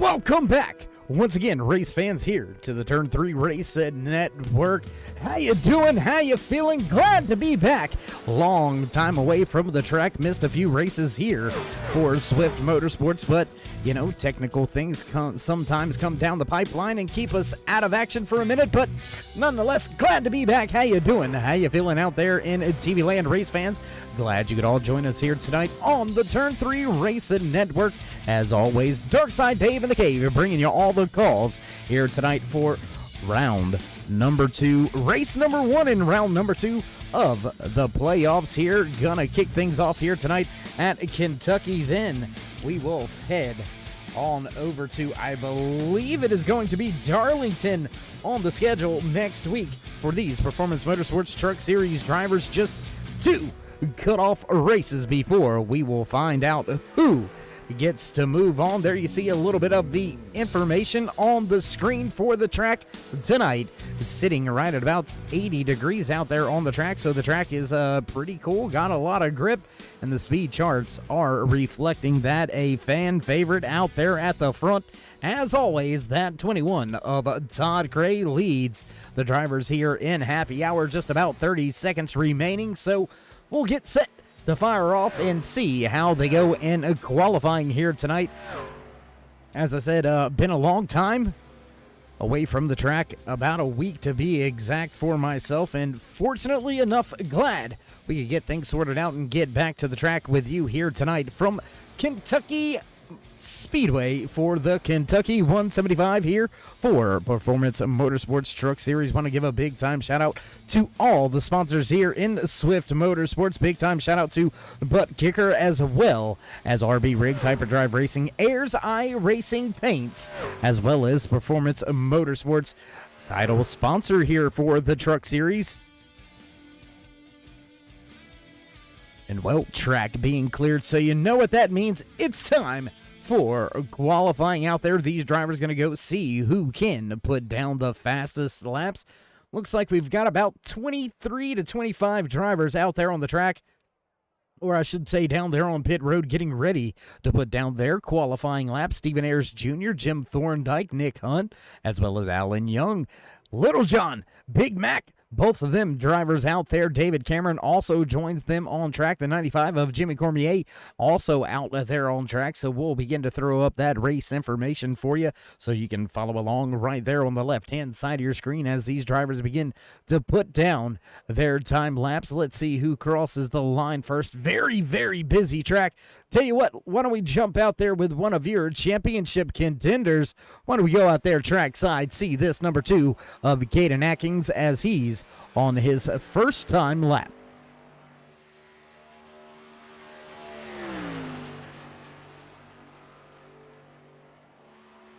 Welcome back, once again, race fans, here to the Turn 3 Race Network. How you doing? How you feeling? Glad to be back. Long time away from the track. Missed a few races here for Swift Motorsports, but you know, technical things sometimes come down the pipeline and keep us out of action for a minute, but nonetheless, glad to be back. How you doing? How you feeling out there in TV land, race fans? Glad you could all join us here tonight on the Turn 3 Race Network. As always, Darkside Dave in the Cave bringing you all the calls here tonight for round number 2, race number 1 in round number 2 of the playoffs here. Gonna kick things off here tonight at Kentucky. Then we will head on over to, I believe it is going to be Darlington on the schedule next week for these Performance Motorsports Truck Series drivers. Just 2 cut-off races before we will find out who gets to move on. There you see a little bit of the information on the screen for the track tonight. Sitting right at about 80 degrees out there on the track, so the track is pretty cool. Got a lot of grip, and the speed charts are reflecting that. A fan favorite out there at the front. As always, that 21 of Todd Gray leads the drivers here in happy hour. Just about 30 seconds remaining, so we'll get set to fire off and see how they go in qualifying here tonight. As I said, been a long time away from the track, about a week to be exact for myself, and fortunately enough, glad we could get things sorted out and get back to the track with you here tonight from Kentucky Speedway for the Kentucky 175 here for Performance Motorsports Truck Series. Want to give a big time shout out to all the sponsors here in Swift Motorsports. Big time shout out to Butt Kicker, as well as RB Riggs, Hyperdrive Racing, Ayers Eye Racing Paints, as well as Performance Motorsports, title sponsor here for the Truck Series. And well, track being cleared, so you know what that means. It's time for qualifying out there. These drivers going to go see who can put down the fastest laps. Looks like we've got about 23 to 25 drivers out there on the track, or I should say down there on pit road, getting ready to put down their qualifying laps. Stephen Ayers Jr., Jim Thorndike, Nick Hunt, as well as Alan Young, Little John, Big Mac, both of them drivers out there. David Cameron also joins them on track. The 95 of Jimmy Cormier also out there on track. So we'll begin to throw up that race information for you so you can follow along right there on the left-hand side of your screen as these drivers begin to put down their time lapse. Let's see who crosses the line first. Very, very busy track. Tell you what, why don't we jump out there with one of your championship contenders? Why don't we go out there trackside, see this number 2 of Caden Atkins as he's on his first time lap.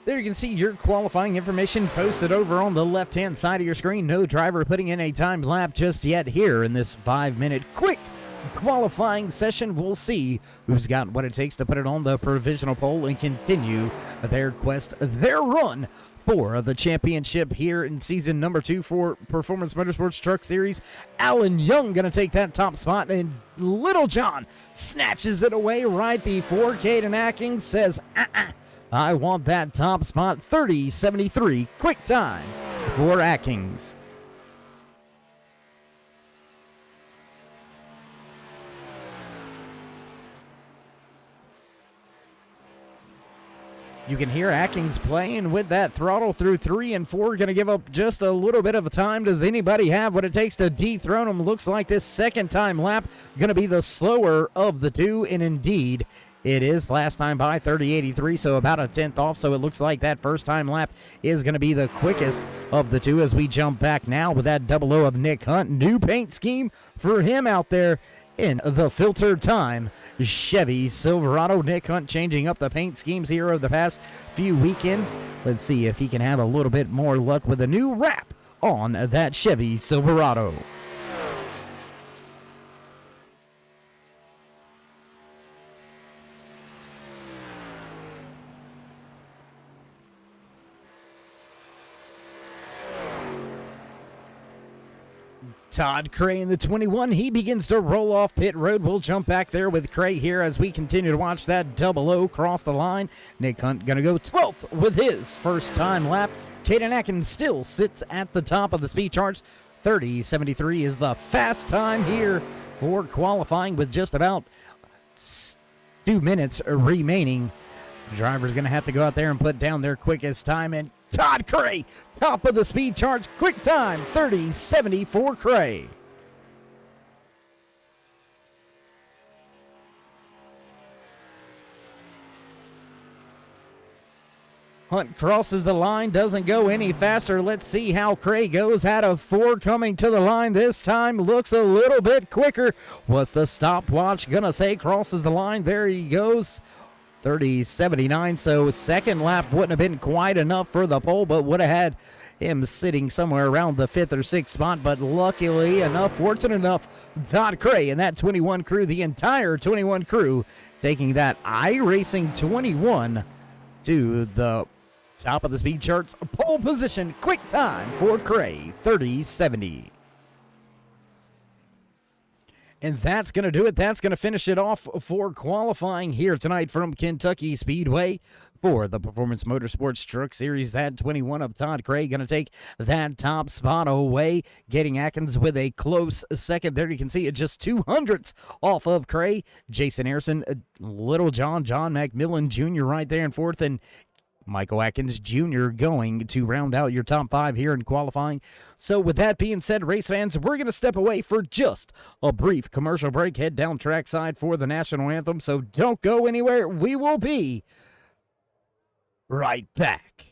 There you can see your qualifying information posted over on the left-hand side of your screen. No driver putting in a timed lap just yet here in this 5-minute quick qualifying session. We'll see who's got what it takes to put it on the provisional pole and continue their quest, their run for the championship here in season number 2 for Performance Motorsports Truck Series. Alan Young going to take that top spot, and Little John snatches it away right before Caden Atkins says, I want that top spot. 30:73 quick time for Atkins. You can hear Atkins playing with that throttle through 3 and 4. Going to give up just a little bit of time. Does anybody have what it takes to dethrone him? Looks like this second time lap going to be the slower of the 2, and indeed it is. Last time by 30:83, so about a 10th off. So it looks like that first time lap is going to be the quickest of the 2 as we jump back now with that 00 of Nick Hunt. New paint scheme for him out there in the Filter Time Chevy Silverado. Nick Hunt changing up the paint schemes here over the past few weekends. Let's see if he can have a little bit more luck with a new wrap on that Chevy Silverado. Todd Cray in the 21. He begins to roll off pit road. We'll jump back there with Cray here as we continue to watch that double O cross the line. Nick Hunt going to go 12th with his first time lap. Caden Atkins still sits at the top of the speed charts. 30:73 is the fast time here for qualifying with just about 2 minutes remaining. Driver's going to have to go out there and put down their quickest time, and Todd Cray, top of the speed charts, quick time, 30:70 for Cray. Hunt crosses the line, doesn't go any faster. Let's see how Cray goes. Out of 4 coming to the line this time. Looks a little bit quicker. What's the stopwatch gonna say? Crosses the line. There he goes. 30:79. So second lap wouldn't have been quite enough for the pole, but would have had him sitting somewhere around the 5th or 6th spot. But luckily enough, fortunate enough, Todd Cray and that 21 crew, the entire 21 crew, taking that iRacing 21 to the top of the speed charts, pole position, quick time for Cray, 30:70. And that's going to do it. That's going to finish it off for qualifying here tonight from Kentucky Speedway for the Performance Motorsports Truck Series. That 21 of Todd Cray going to take that top spot away, getting Atkins with a close second. There you can see it, just 200ths off of Cray. Jason Harrison, Little John McMillan Jr. right there in fourth, and Michael Atkins Jr. going to round out your top 5 here in qualifying. So with that being said, race fans, we're going to step away for just a brief commercial break, head down trackside for the national anthem. So don't go anywhere. We will be right back.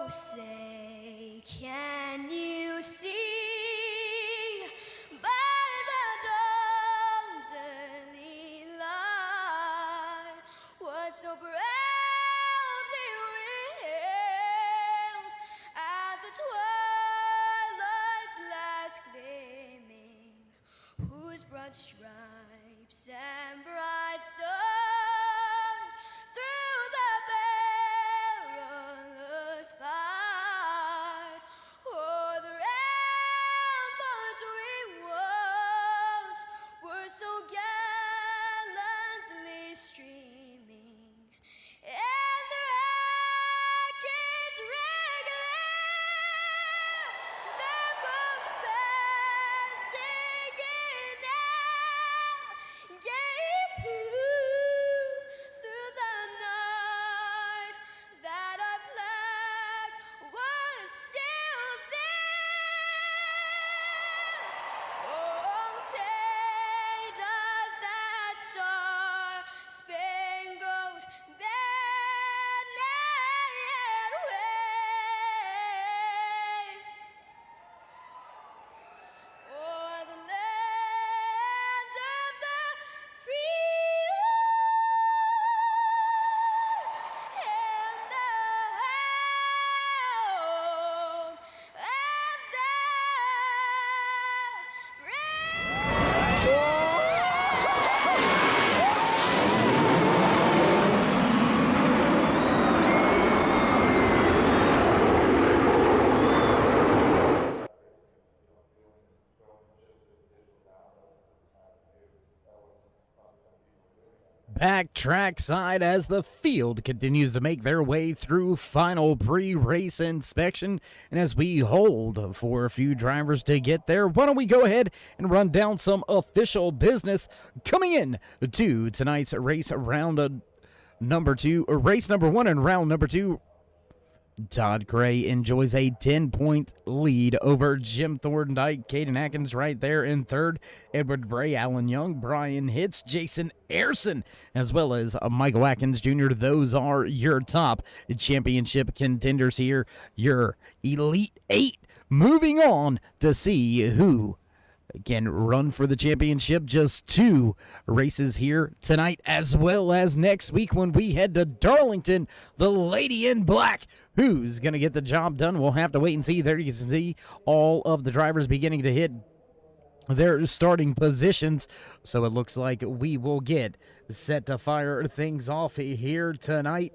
Say, can you see by the dawn's early light what so proudly we hailed at the twilight's last gleaming, whose broad stripes and bright stars through the perilous fight o'er the ramparts we watched were so gallantly streaming, and the rockets regular their bombs bursting in air gave proof back track side as the field continues to make their way through final pre-race inspection. And as we hold for a few drivers to get there, why don't we go ahead and run down some official business coming in to tonight's race round number 2, race number 1 and round number 2. Todd Gray enjoys a 10-point lead over Jim Thorndike. Caden Atkins right there in third. Edward Bray, Alan Young, Brian Hitz, Jason Ayerson, as well as Michael Atkins Jr. Those are your top championship contenders here, your Elite 8. Moving on to see who can run for the championship. Just 2 races here tonight as well as next week when we head to Darlington. The Lady in Black, who's going to get the job done? We'll have to wait and see. There you can see all of the drivers beginning to hit their starting positions. So it looks like we will get set to fire things off here tonight.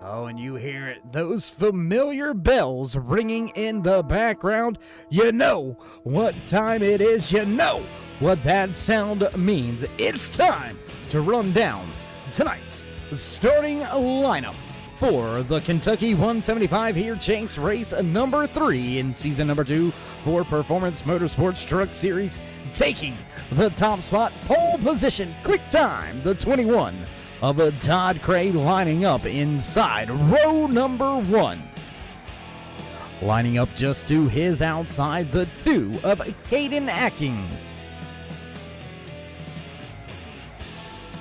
Oh, and you hear it, those familiar bells ringing in the background. You know what time it is. You know what that sound means. It's time to run down tonight's starting lineup for the Kentucky 175 here chase race number 3 in season number 2 for Performance Motorsports Truck Series. Taking the top spot, pole position, quick time, the 21 of Todd Gray, lining up inside row number 1. Lining up just to his outside, the 2 of Caden Atkins.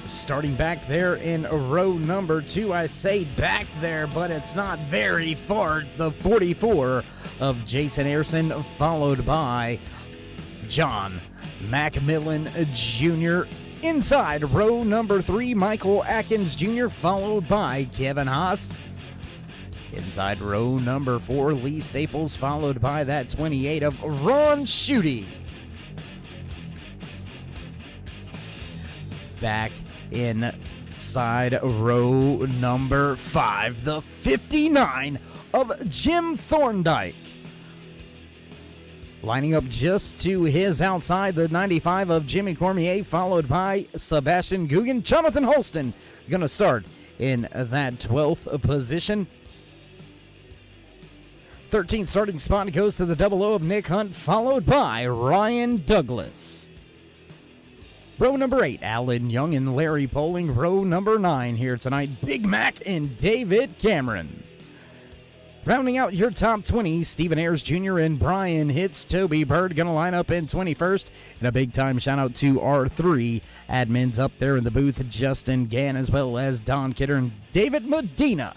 Starting back there in row number 2, I say back there, but it's not very far, the 44 of Jason Ayerson, followed by John Macmillan Jr. Inside row number 3, Michael Atkins Jr., followed by Kevin Haas. Inside row number 4, Lee Staples, followed by that 28 of Ron Schutte. Back inside row number 5, the 59 of Jim Thorndike. Lining up just to his outside, the 95 of Jimmy Cormier, followed by Sebastian Guggen. Jonathan Holston going to start in that 12th position. 13th starting spot goes to the 00 of Nick Hunt, followed by Ryan Douglas. Row number 8, Alan Young and Larry Poling. Row number 9 here tonight, Big Mac and David Cameron. Rounding out your top 20, Stephen Ayers Jr. and Brian Hitz. Toby Bird going to line up in 21st. And a big-time shout-out to our 3 admins up there in the booth, Justin Gann, as well as Don Kidder and David Medina.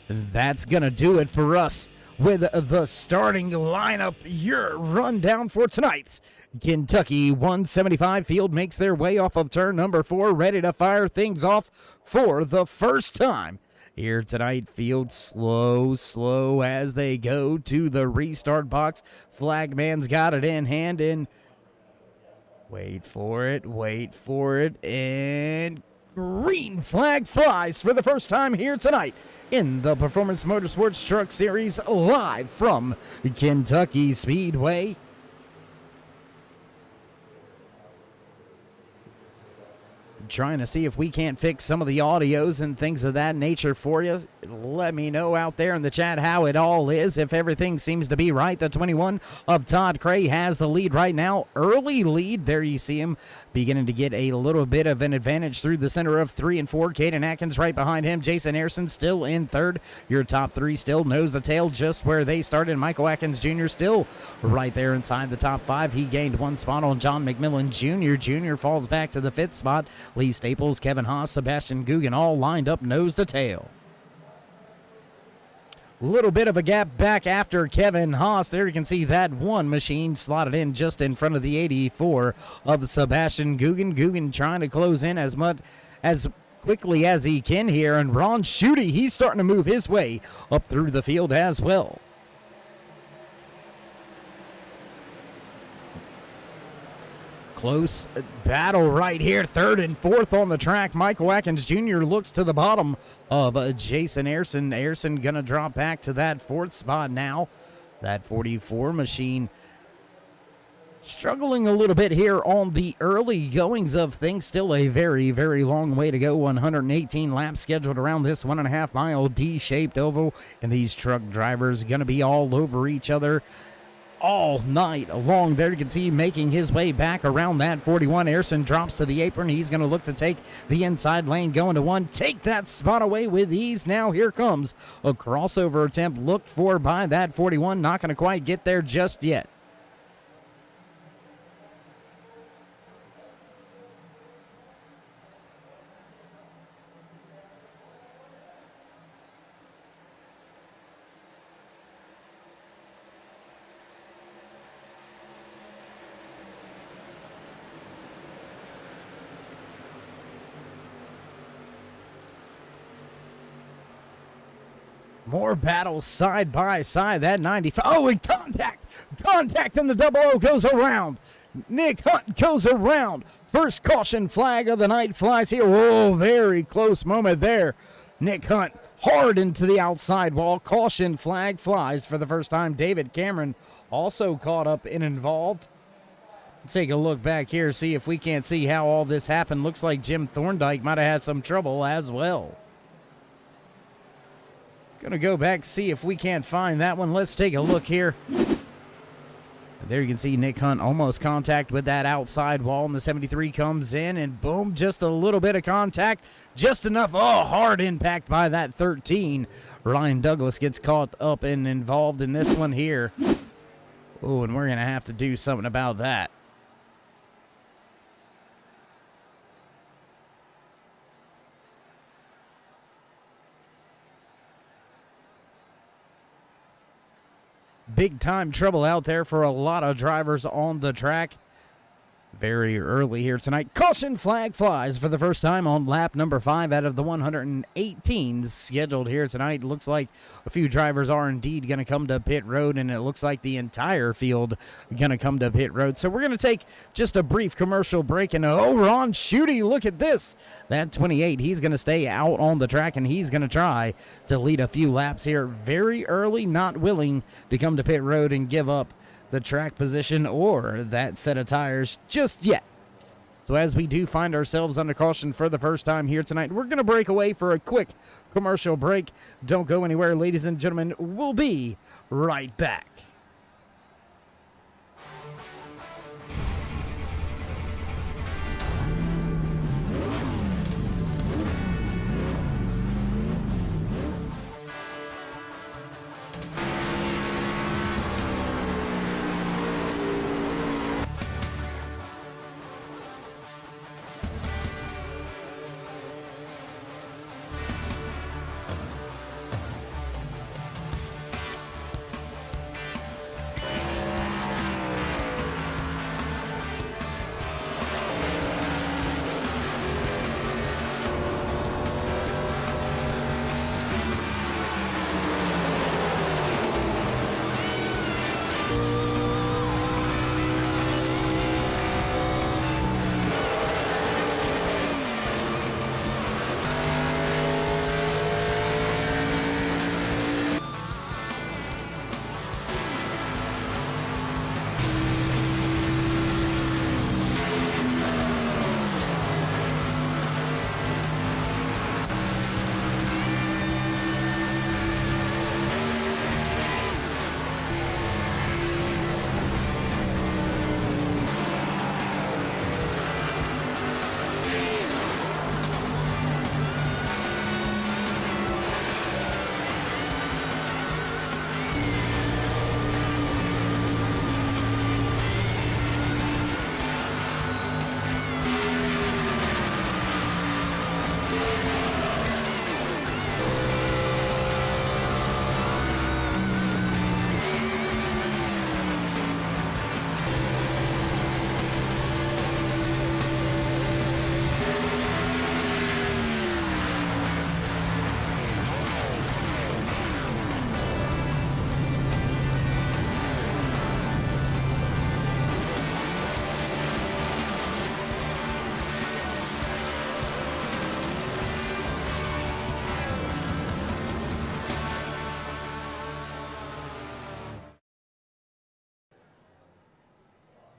That's going to do it for us with the starting lineup. Your rundown for tonight's Kentucky 175 field makes their way off of turn number 4, ready to fire things off for the first time here tonight. Field slow as they go to the restart box. Flagman's got it in hand, and wait for it, and green flag flies for the first time here tonight in the Performance Motorsports Truck Series, live from Kentucky Speedway. Trying to see if we can't fix some of the audios and things of that nature for you. Let me know out there in the chat how it all is, if everything seems to be right. The 21 of Todd Gray has the lead right now. Early lead. There you see him beginning to get a little bit of an advantage through the center of 3 and 4. Caden Atkins right behind him. Jason Ayerson still in third. Your top 3 still nose to tail just where they started. Michael Atkins Jr. still right there inside the top 5. He gained 1 spot on John McMillan Jr. Jr. falls back to the 5th spot. Lee Staples, Kevin Haas, Sebastian Guggen all lined up nose to tail. Little bit of a gap back after Kevin Haas. There you can see that one machine slotted in just in front of the 84 of Sebastian Guggen. Guggen trying to close in as quickly as he can here. And Ron Schutte, he's starting to move his way up through the field as well. Close battle right here. 3rd and 4th on the track. Michael Atkins Jr. looks to the bottom of Jason Ayerson. Ayerson going to drop back to that 4th spot now. That 44 machine Struggling a little bit here on the early goings of things. Still a very, very long way to go. 118 laps scheduled around this 1.5 mile D-shaped oval. And these truck drivers going to be all over each other all night long. There you can see making his way back around that 41. Ayrson drops to the apron. He's going to look to take the inside lane, going to one. Take that spot away with ease. Now here comes a crossover attempt looked for by that 41. Not going to quite get there just yet. More battles side by side. That 95. Oh, and contact. Contact, and the double O goes around. Nick Hunt goes around. First caution flag of the night flies here. Oh, very close moment there. Nick Hunt hard into the outside wall. Caution flag flies for the first time. David Cameron also caught up and involved. Let's take a look back here, see if we can't see how all this happened. Looks like Jim Thorndike might have had some trouble as well. Gonna go back, see if we can't find that one. Let's take a look here. There you can see Nick Hunt almost contact with that outside wall, and the 73 comes in, and boom, just a little bit of contact. Just enough. Oh, hard impact by that 13. Ryan Douglas gets caught up and involved in this one here. Oh, and we're gonna have to do something about that. Big time trouble out there for a lot of drivers on the track. Very early here tonight. Caution flag flies for the first time on lap number 5 out of the 118 scheduled here tonight. Looks like a few drivers are indeed going to come to pit road, and it looks like the entire field going to come to pit road. So we're going to take just a brief commercial break, and oh, Ron Schutte, look at this. That 28, he's going to stay out on the track, and he's going to try to lead a few laps here very early, not willing to come to pit road and give up the track position or that set of tires just yet. So as we do find ourselves under caution for the first time here tonight, we're going to break away for a quick commercial break. Don't go anywhere, ladies and gentlemen. We'll be right back.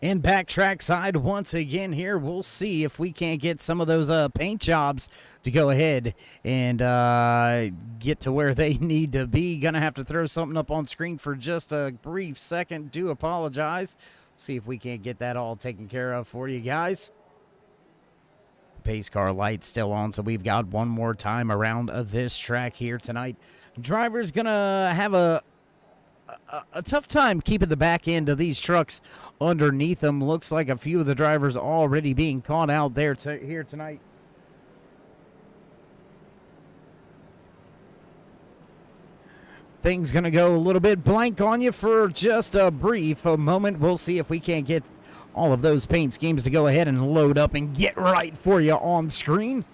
And backtrack side once again here. We'll see if we can't get some of those paint jobs to go ahead and get to where they need to be. Gonna have to throw something up on screen for just a brief second. Do apologize. See if we can't get that all taken care of for you guys. Pace car light still on, so we've got one more time around this track here tonight. Driver's gonna have a tough time keeping the back end of these trucks underneath them. Looks like a few of the drivers already being caught out there here tonight. Things going to go a little bit blank on you for just a brief moment. We'll see if we can't get all of those paint schemes to go ahead and load up and get right for you on screen.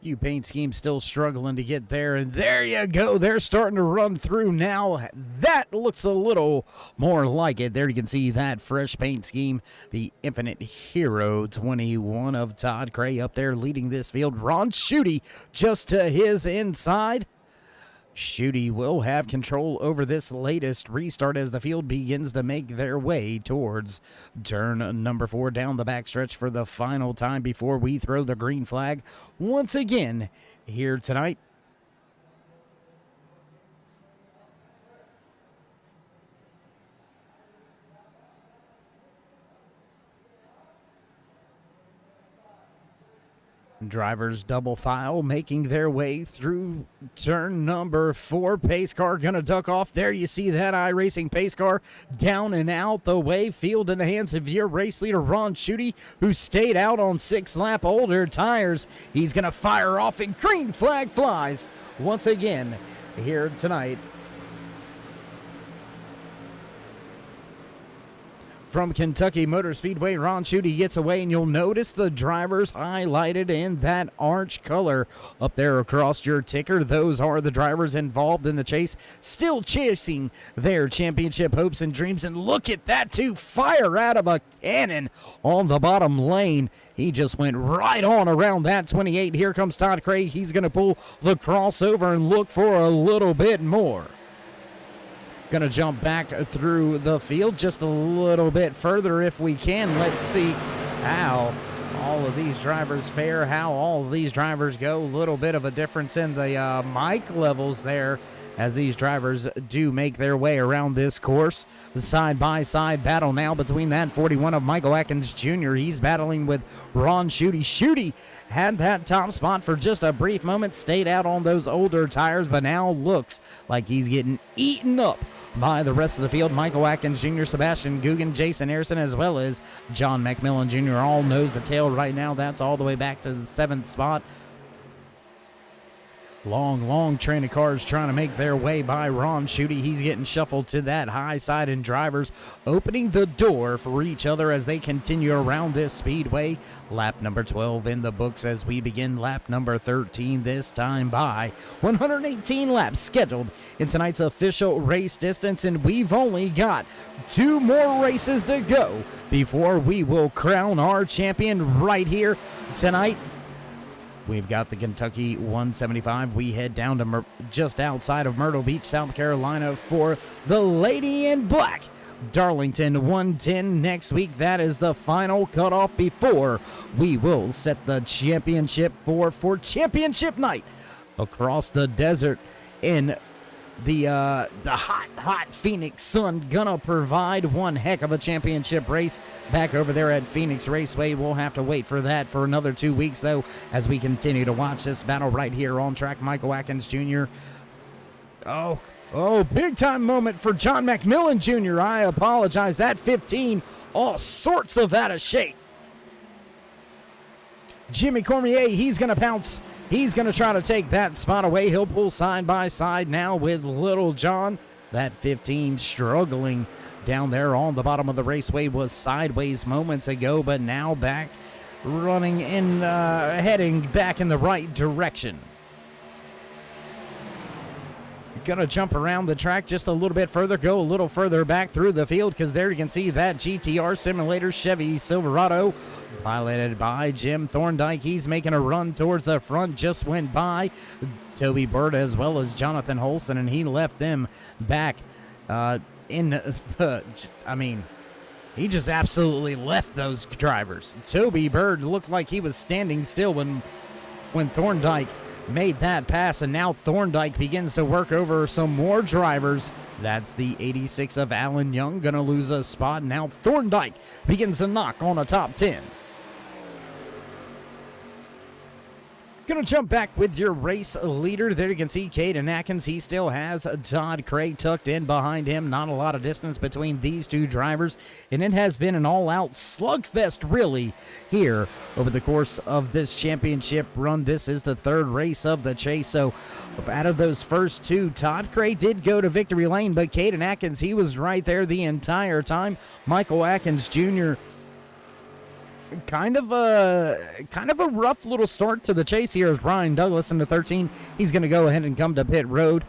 Few paint schemes still struggling to get there, and there you go. They're starting to run through now. That looks a little more like it. There you can see that fresh paint scheme. The Infinite Hero 21 of Todd Cray up there leading this field. Ron Schutte just to his inside. Schutte will have control over this latest restart as the field begins to make their way towards turn number 4 down the backstretch for the final time before we throw the green flag once again here tonight. Drivers double file making their way through turn number 4. Pace car gonna duck off. There you see that iRacing pace car down and out the way. Field in the hands of your race leader Ron Schutte, who stayed out on 6-lap older tires. He's gonna fire off and green flag flies once again here tonight. From Kentucky Motor Speedway, Ron Schutte gets away, and you'll notice the drivers highlighted in that orange color up there across your ticker. Those are the drivers involved in the chase, still chasing their championship hopes and dreams. And look at that, too, fire out of a cannon on the bottom lane. He just went right on around that 28. Here comes Todd Cray. He's going to pull the crossover and look for a little bit more. Going to jump back through the field just a little bit further if we can. Let's see how all of these drivers fare, how all of these drivers go. A little bit of a difference in the mic levels there as these drivers do make their way around this course. The side-by-side battle now between that 41 of Michael Atkins Jr. He's battling with Ron Schutte. Schutte had that top spot for just a brief moment, stayed out on those older tires, but now looks like he's getting eaten up by the rest of the field. Michael Atkins Jr., Sebastian Guggen, Jason Harrison, as well as John McMillan Jr. all nose to tail right now. That's all the way back to the 7th spot. Long train of cars trying to make their way by Ron Schutte. He's getting shuffled to that high side, and drivers opening the door for each other as they continue around this speedway. Lap number 12 in the books as we begin lap number 13, this time by 118 laps scheduled in tonight's official race distance, and we've only got 2 more races to go before we will crown our champion right here tonight. We've got the Kentucky 175. We head down to just outside of Myrtle Beach, South Carolina for the Lady in Black Darlington 110 next week. That is the final cutoff before we will set the championship for championship night across the desert in the hot Phoenix sun. Gonna provide one heck of a championship race back over there at Phoenix Raceway. We'll have to wait for that for another 2 weeks, though, as we continue to watch this battle right here on track. Michael Atkins Jr. Oh, big time moment for John McMillan Jr. I apologize. That 15, all sorts of out of shape. Jimmy Cormier, he's gonna pounce. He's going to try to take that spot away. He'll pull side by side now with Little John. That 15 struggling down there on the bottom of the raceway was sideways moments ago, but now back running in, heading back in the right direction. Gonna jump around the track just a little bit further, go a little further back through the field, because there you can see that GTR Simulator Chevy Silverado, piloted by Jim Thorndike. He's making a run towards the front, just went by Toby Bird as well as Jonathan Holson, and he left them back in the, he just absolutely left those drivers. Toby Bird looked like he was standing still when Thorndike made that pass, and now Thorndike begins to work over some more drivers. That's the 86 of Alan Young, gonna lose a spot. Now Thorndike begins to knock on a top 10. Gonna jump back with your race leader. There you can see Caden Atkins. He still has Todd Craig tucked in behind him. Not a lot of distance between these two drivers, and it has been an all-out slugfest really here over the course of this championship run. This is the third race of the chase, so out of those first two, Todd Craig did go to victory lane, but Caden Atkins, he was right there the entire time. Michael Atkins Jr., kind of a rough little start to the chase here as Ryan Douglas in the 13. He's going to go ahead and come to pit road.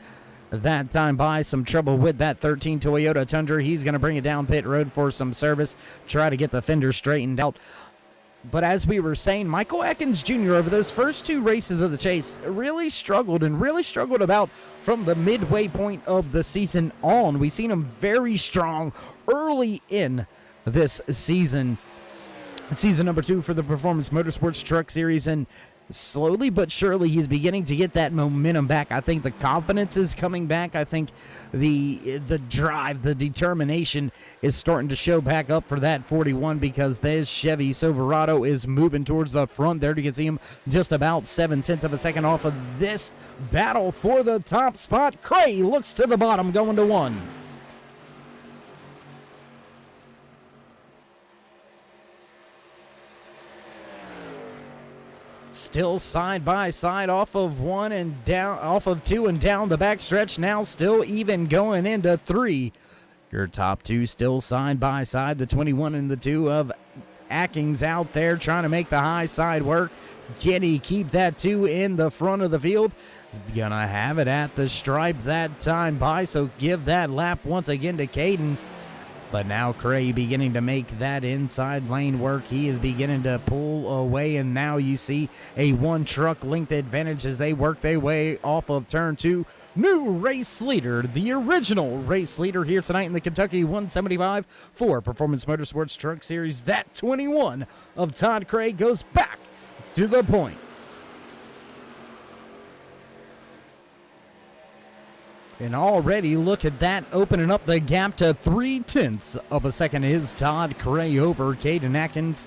That time by some trouble with that 13 Toyota Tundra. He's going to bring it down pit road for some service, try to get the fender straightened out. But as we were saying, Michael Atkins Jr. over those first two races of the chase really struggled about from the midway point of the season on. We've seen him very strong early in this season. Season number 2 for the Performance Motorsports Truck Series, and slowly but surely he's beginning to get that momentum back. I think the confidence is coming back. I think the drive, the determination is starting to show back up for that 41, because this Chevy Silverado is moving towards the front. There you can see him just about 0.7 of a second off of this battle for the top spot. Cray looks to the bottom, going to 1. Still side by side off of 1 and down, off of 2 and down the backstretch. Now still even going into 3. Your top two still side by side. The 21 and the 2 of Atkins out there trying to make the high side work. Can he keep that 2 in the front of the field? He's gonna have it at the stripe that time by, so give that lap once again to Caden. But now Cray beginning to make that inside lane work. He is beginning to pull away, and now you see a 1 truck length advantage as they work their way off of turn 2. New race leader, the original race leader here tonight in the Kentucky 175 for Performance Motorsports Truck Series. That 21 of Todd Cray goes back to the point. And already, look at that, opening up the gap to 0.3 of a second is Todd Cray over Caden Atkins.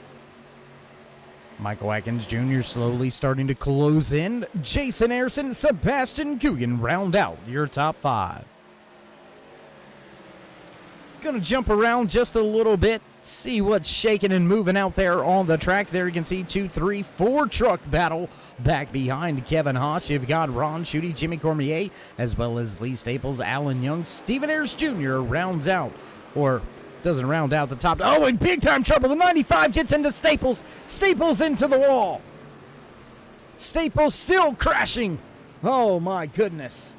Michael Atkins Jr. slowly starting to close in. Jason Ayerson and Sebastian Coogan round out your top 5. Gonna jump around just a little bit, see what's shaking and moving out there on the track. There you can see 2, 3, 4 truck battle back behind Kevin Hosh. You've got Ron Schutte, Jimmy Cormier, as well as Lee Staples, Alan Young. Stephen Ayers Jr. rounds out, or doesn't round out the top. Oh, and big time trouble. The 95 gets into Staples. Staples into the wall. Staples still crashing. Oh my goodness.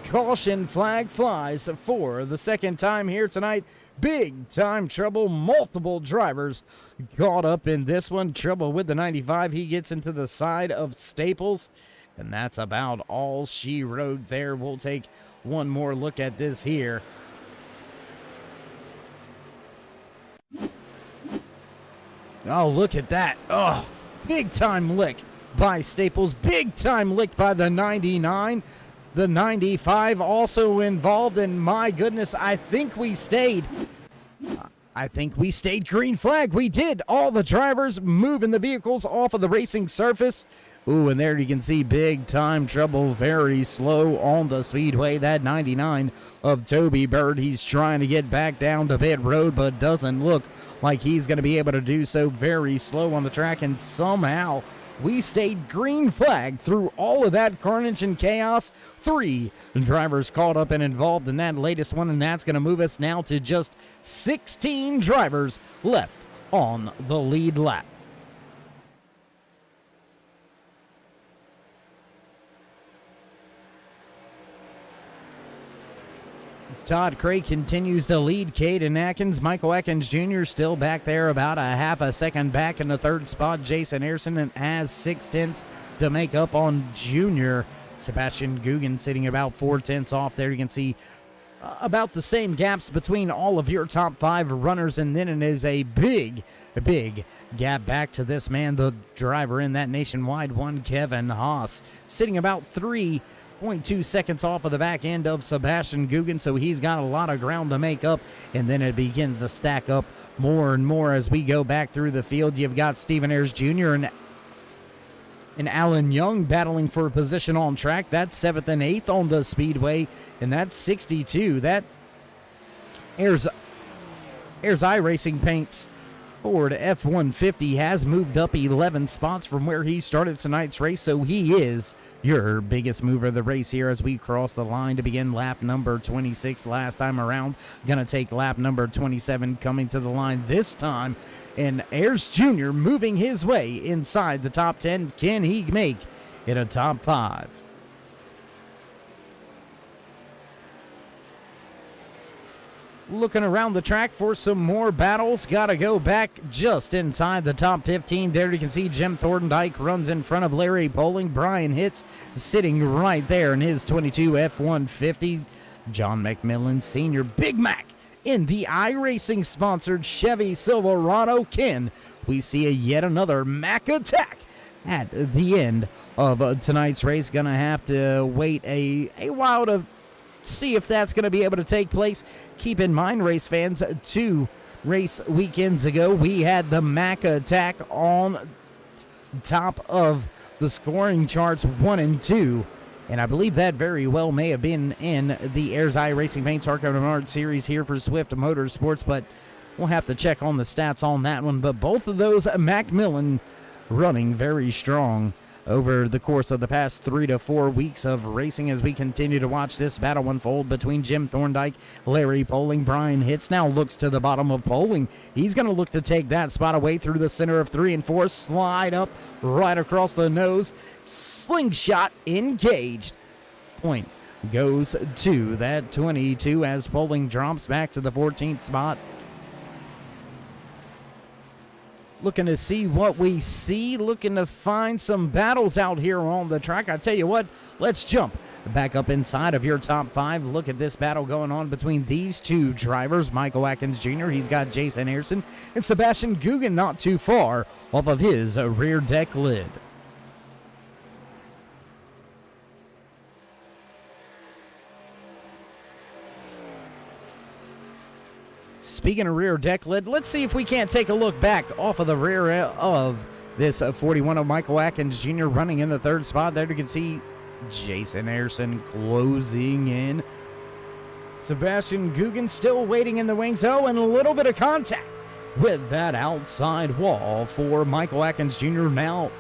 Caution flag flies for the second time here tonight. Big time trouble. Multiple drivers caught up in this one. Trouble with the 95. He gets into the side of Staples, and that's about all she wrote there. We'll take one more look at this here. Oh, look at that. Oh, big time lick by Staples. Big time lick by the 99. The 95 also involved, and my goodness, I think we stayed green flag. We did. All the drivers moving the vehicles off of the racing surface. Ooh, and there you can see big time trouble, very slow on the speedway. That 99 of Toby Bird, he's trying to get back down to pit road, but doesn't look like he's going to be able to do so. Very slow on the track, and somehow we stayed green flag through all of that carnage and chaos. 3 drivers caught up and involved in that latest one, and that's going to move us now to just 16 drivers left on the lead lap. Todd Cray continues to lead Caden Atkins. Michael Atkins Jr. still back there, about a half a second back in the third spot. Jason Ayerson has 6/10 to make up on Junior. Sebastian Guggen sitting about 4/10 off there. You can see about the same gaps between all of your top 5 runners, and then it is a big gap back to this man, the driver in that Nationwide one, Kevin Haas, sitting about 3.2 seconds off of the back end of Sebastian Guggen, so he's got a lot of ground to make up, and then it begins to stack up more and more as we go back through the field. You've got Stephen Ayers Jr. and Alan Young battling for a position on track. That's 7th and 8th on the speedway, and that's 62. That Ayers iRacing Paints Ford F-150 has moved up 11 spots from where he started tonight's race, so he is your biggest mover of the race here as we cross the line to begin lap number 26 last time around. Gonna take lap number 27 coming to the line this time, and Ayers Jr. moving his way inside the top 10. Can he make it a top 5? Looking around the track for some more battles. Got to go back just inside the top 15. There you can see Jim Thorndike runs in front of Larry Bowling. Brian Hitz sitting right there in his 22 F-150. John McMillan Sr., Big Mac in the iRacing sponsored Chevy Silverado. Ken, we see yet another Mac attack at the end of tonight's race. Gonna have to wait a while to see if that's going to be able to take place. Keep in mind, race fans, 2 race weekends ago, we had the Mac attack on top of the scoring charts 1 and 2. And I believe that very well may have been in the Ayers iRacing Paints Arcade Art Series here for Swift Motorsports, but we'll have to check on the stats on that one. But both of those, Macmillan running very strong over the course of the past 3 to 4 weeks of racing as we continue to watch this battle unfold between Jim Thorndike, Larry Poling. Brian Hitz now looks to the bottom of Poling. He's going to look to take that spot away through the center of 3 and 4. Slide up right across the nose. Slingshot engaged. Point goes to that 22 as Poling drops back to the 14th spot. Looking to see what we see, looking to find some battles out here on the track. I tell you what, let's jump back up inside of your top 5. Look at this battle going on between these 2 drivers. Michael Atkins Jr., he's got Jason Ayerson, and Sebastian Guggen not too far off of his rear deck lid. Speaking of rear deck lid, let's see if we can't take a look back off of the rear of this 41 of Michael Atkins Jr. running in the 3rd spot. There you can see Jason Ayerson closing in. Sebastian Guggen still waiting in the wings. Oh, and a little bit of contact with that outside wall for Michael Atkins Jr. Now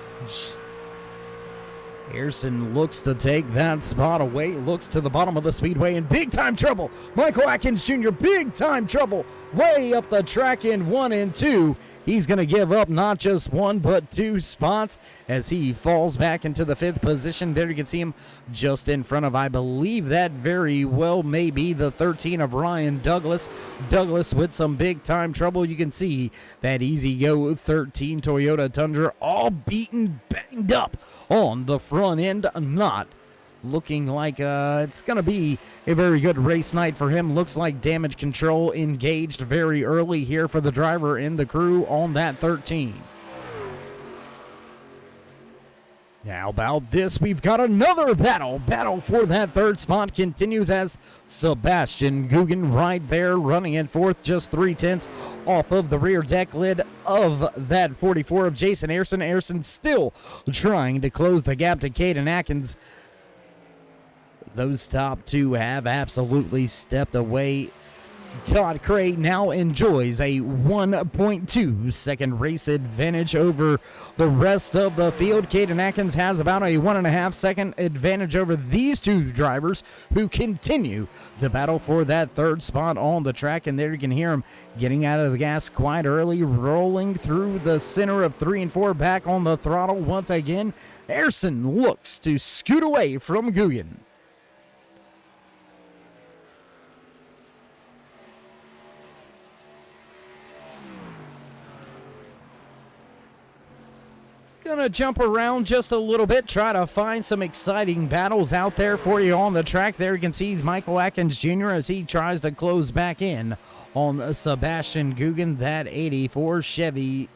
Ayerson looks to take that spot away, looks to the bottom of the speedway in big time trouble. Michael Atkins Jr., big time trouble, way up the track in 1 and 2. He's going to give up not just 1 but 2 spots as he falls back into the 5th position. There you can see him just in front of, I believe that very well may be the 13 of Ryan Douglas. Douglas with some big time trouble. You can see that Easy Go 13 Toyota Tundra all beaten, banged up on the front end. Not looking like it's going to be a very good race night for him. Looks like damage control engaged very early here for the driver and the crew on that 13. How about this? We've got another battle. Battle for that 3rd spot continues as Sebastian Guggen right there running in 4th, just 3/10 off of the rear deck lid of that 44 of Jason Ayerson. Ayerson still trying to close the gap to Caden Atkins. Those top 2 have absolutely stepped away. Todd Cray now enjoys a 1.2 second race advantage over the rest of the field. Caden Atkins has about a 1.5 second advantage over these 2 drivers who continue to battle for that 3rd spot on the track. And there you can hear him getting out of the gas quite early, rolling through the center of 3 and 4, back on the throttle once again. Ayerson looks to scoot away from Guggen. Gonna jump around just a little bit, try to find some exciting battles out there for you on the track. There you can see Michael Atkins Jr. as he tries to close back in on Sebastian Guggen, that 84 Chevy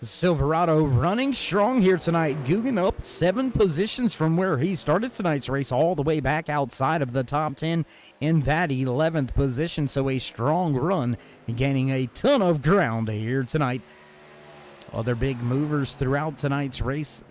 Silverado running strong here tonight. Guggen up 7 positions from where he started tonight's race, all the way back outside of the top 10 in that 11th position. So a strong run, gaining a ton of ground here tonight. Other big movers throughout tonight's race,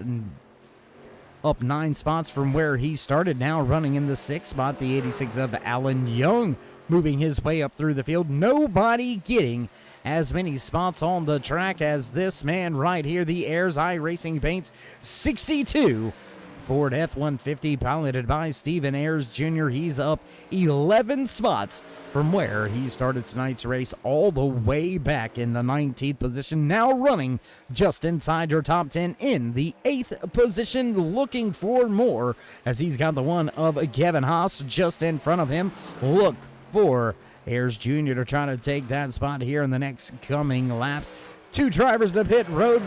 up 9 spots from where he started, now running in the 6th spot, the 86 of Alan Young, moving his way up through the field. Nobody getting as many spots on the track as this man right here, the Ayers iRacing Paints 62 Ford F-150, piloted by Stephen Ayers Jr. He's up 11 spots from where he started tonight's race, all the way back in the 19th position, now running just inside your top 10 in the 8th position, looking for more as he's got the one of Kevin Haas just in front of him. Look for Ayers Jr. to try to take that spot here in the next coming laps. 2 drivers to pit road.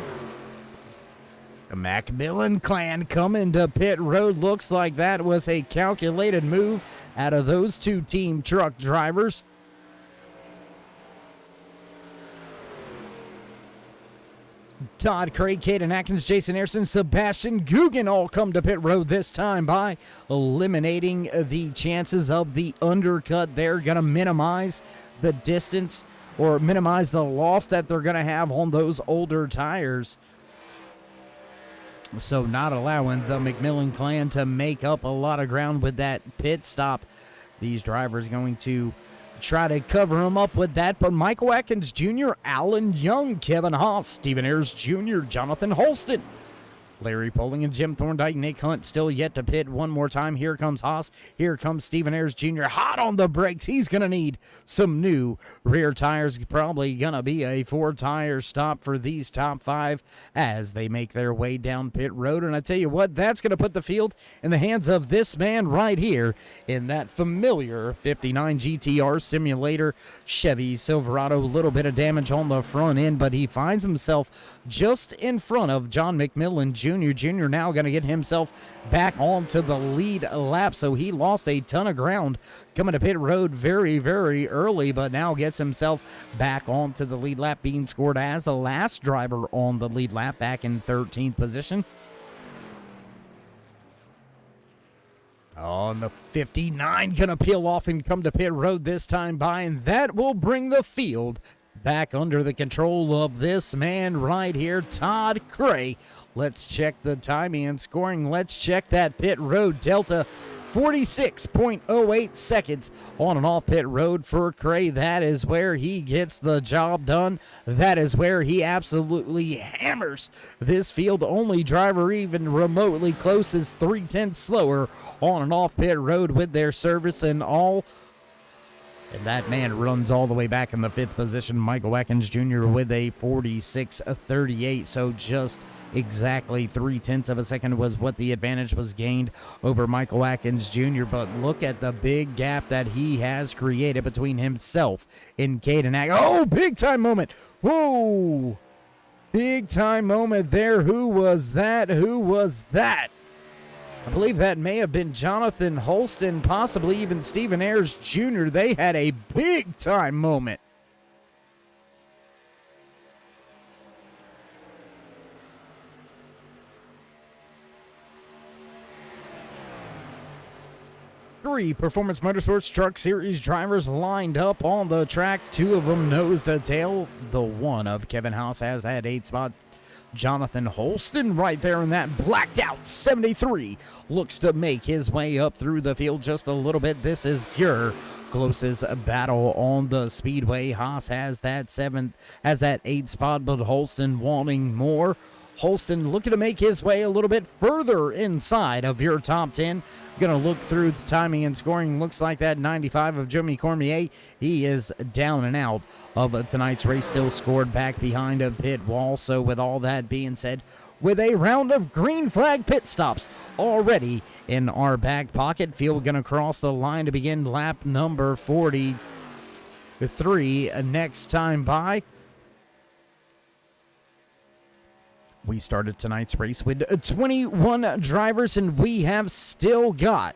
The Macmillan clan coming to pit road. Looks like that was a calculated move out of those 2 team truck drivers. Todd Craig, Caden Atkins, Jason Ayrson, Sebastian Guggen all come to pit road this time by eliminating the chances of the undercut. They're going to minimize the distance or minimize the loss that they're going to have on those older tires. So not allowing the Macmillan clan to make up a lot of ground with that pit stop. These drivers going to try to cover him up with that, but Michael Atkins Jr., Alan Young, Kevin Haas, Stephen Ayers Jr., Jonathan Holston, Larry Poling and Jim Thorndike, Nick Hunt still yet to pit one more time. Here comes Haas. Here comes Stephen Ayers Jr. hot on the brakes. He's going to need some new rear tires. Probably going to be a 4-tire stop for these top 5 as they make their way down pit road. And I tell you what, that's going to put the field in the hands of this man right here in that familiar 59 GTR simulator Chevy Silverado. A little bit of damage on the front end, but he finds himself just in front of John McMillan Jr. Jr. now going to get himself back onto the lead lap, so he lost a ton of ground coming to pit road very, very early, but now gets himself back onto the lead lap, being scored as the last driver on the lead lap, back in 13th position. On the 59, going to peel off and come to pit road this time by, and that will bring the field back under the control of this man right here, Todd Cray. Let's check the timing and scoring. Let's check that pit road delta. 46.08 seconds on and off pit road for Cray. That is where he gets the job done. That is where he absolutely hammers this field. Only driver even remotely close is 3/10 slower on and off pit road with their service and all. And that man runs all the way back in the 5th position, Michael Atkins Jr. with a 46.38. So just exactly 3/10 of a second was what the advantage was gained over Michael Atkins Jr. But look at the big gap that he has created between himself and Caden Atkins. Oh, big time moment. Whoa. Big time moment there. Who was that? Who was that? I believe that may have been Jonathan Holston, possibly even Stephen Ayers Jr. They had a big-time moment. Three Performance Motorsports Truck Series drivers lined up on the track. 2 of them nose to tail. The one of Kevin Haas has had 8 spots. Jonathan Holston right there in that blacked out 73 looks to make his way up through the field just a little bit. This is your closest battle on the speedway. Haas has that 8th spot, but Holston wanting more. Holston looking to make his way a little bit further inside of your top 10. Going to look through the timing and scoring. Looks like that 95 of Jimmy Cormier. He is down and out of tonight's race, still scored back behind a pit wall. So with all that being said, with a round of green flag pit stops already in our back pocket, field going to cross the line to begin lap number 43 next time by. We started tonight's race with 21 drivers, and we have still got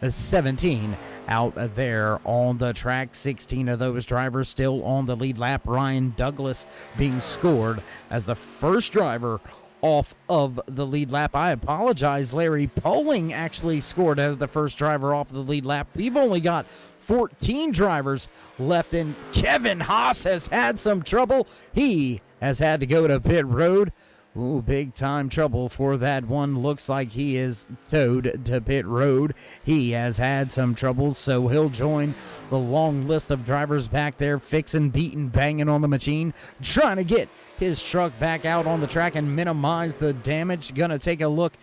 17 out there on the track. 16 of those drivers still on the lead lap. Ryan Douglas being scored as the first driver off of the lead lap. I apologize, Larry Poling actually scored as the first driver off the lead lap. We've only got 14 drivers left, and Kevin Haas has had some trouble. He has had to go to pit road. Ooh, big time trouble for that one. Looks like he is towed to pit road. He has had some trouble, so he'll join the long list of drivers back there fixing, beating, banging on the machine, trying to get his truck back out on the track and minimize the damage. Gonna take a look,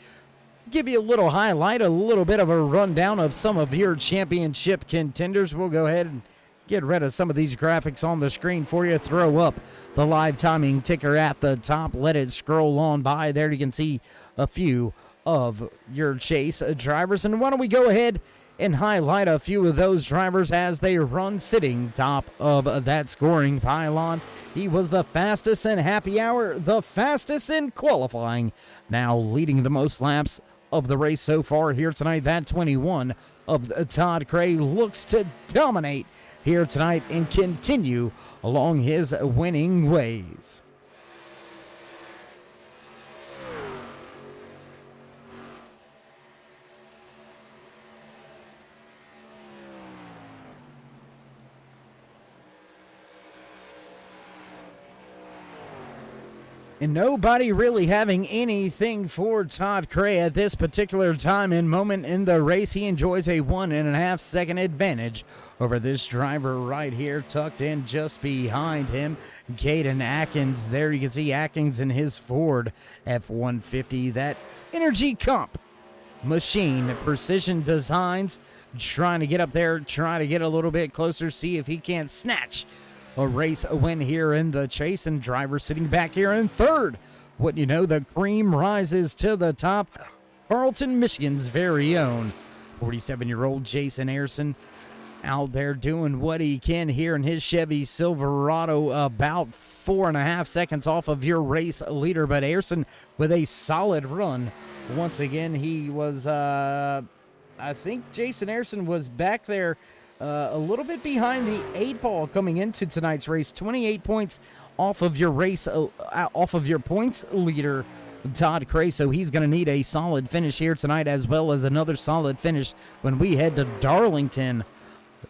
give you a little highlight, a little bit of a rundown of some of your championship contenders. We'll go ahead and get rid of some of these graphics on the screen for you. Throw up the live timing ticker at the top. Let it scroll on by. There you can see a few of your chase drivers. And why don't we go ahead and highlight a few of those drivers as they run sitting top of that scoring pylon. He was the fastest in happy hour, the fastest in qualifying. Now leading the most laps of the race so far here tonight. That 21 of Todd Cray looks to dominate here tonight and continue along his winning ways. And nobody really having anything for Todd Cray at this particular time and moment in the race. He enjoys a 1.5 second advantage over this driver right here, tucked in just behind him, Caden Atkins. There you can see Atkins in his Ford F-150. That Energy Comp machine, Precision Designs, trying to get up there, trying to get a little bit closer, see if he can't snatch a race win here in the chase. And driver sitting back here in third. Wouldn't you know, the cream rises to the top. Carlton, Michigan's very own 47-year-old Jason Ayerson out there doing what he can here in his Chevy Silverado, about 4.5 seconds off of your race leader. But Ayerson with a solid run. Once again, he was, I think Jason Ayerson was back there a little bit behind the 8 ball coming into tonight's race. 28 points off of your race, off of your points leader, Todd Cray. So he's going to need a solid finish here tonight, as well as another solid finish when we head to Darlington.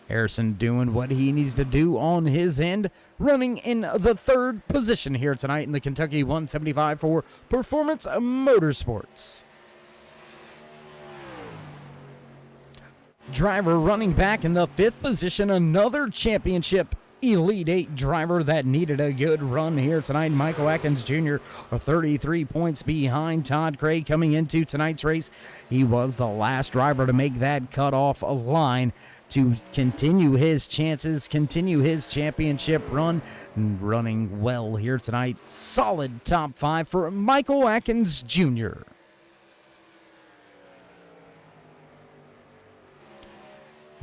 Harrison doing what he needs to do on his end, running in the third position here tonight in the Kentucky 175 for Performance Motorsports. Driver running back in the 5th position, another championship Elite 8 driver that needed a good run here tonight. Michael Atkins Jr. 33 points behind Todd Cray coming into tonight's race. He was the last driver to make that cutoff line to continue his chances, continue his championship run. Running well here tonight. Solid top 5 for Michael Atkins Jr.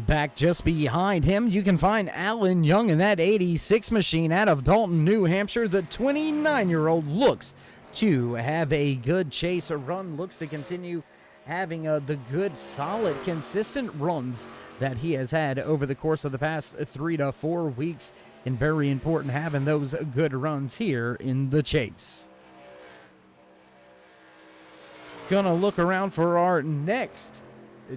Back just behind him, you can find Alan Young in that 86 machine out of Dalton, New Hampshire. The 29-year-old looks to have a good chase, a run, looks to continue having the good, solid, consistent runs that he has had over the course of the past 3 to 4 weeks. And very important having those good runs here in the chase. Gonna look around for our next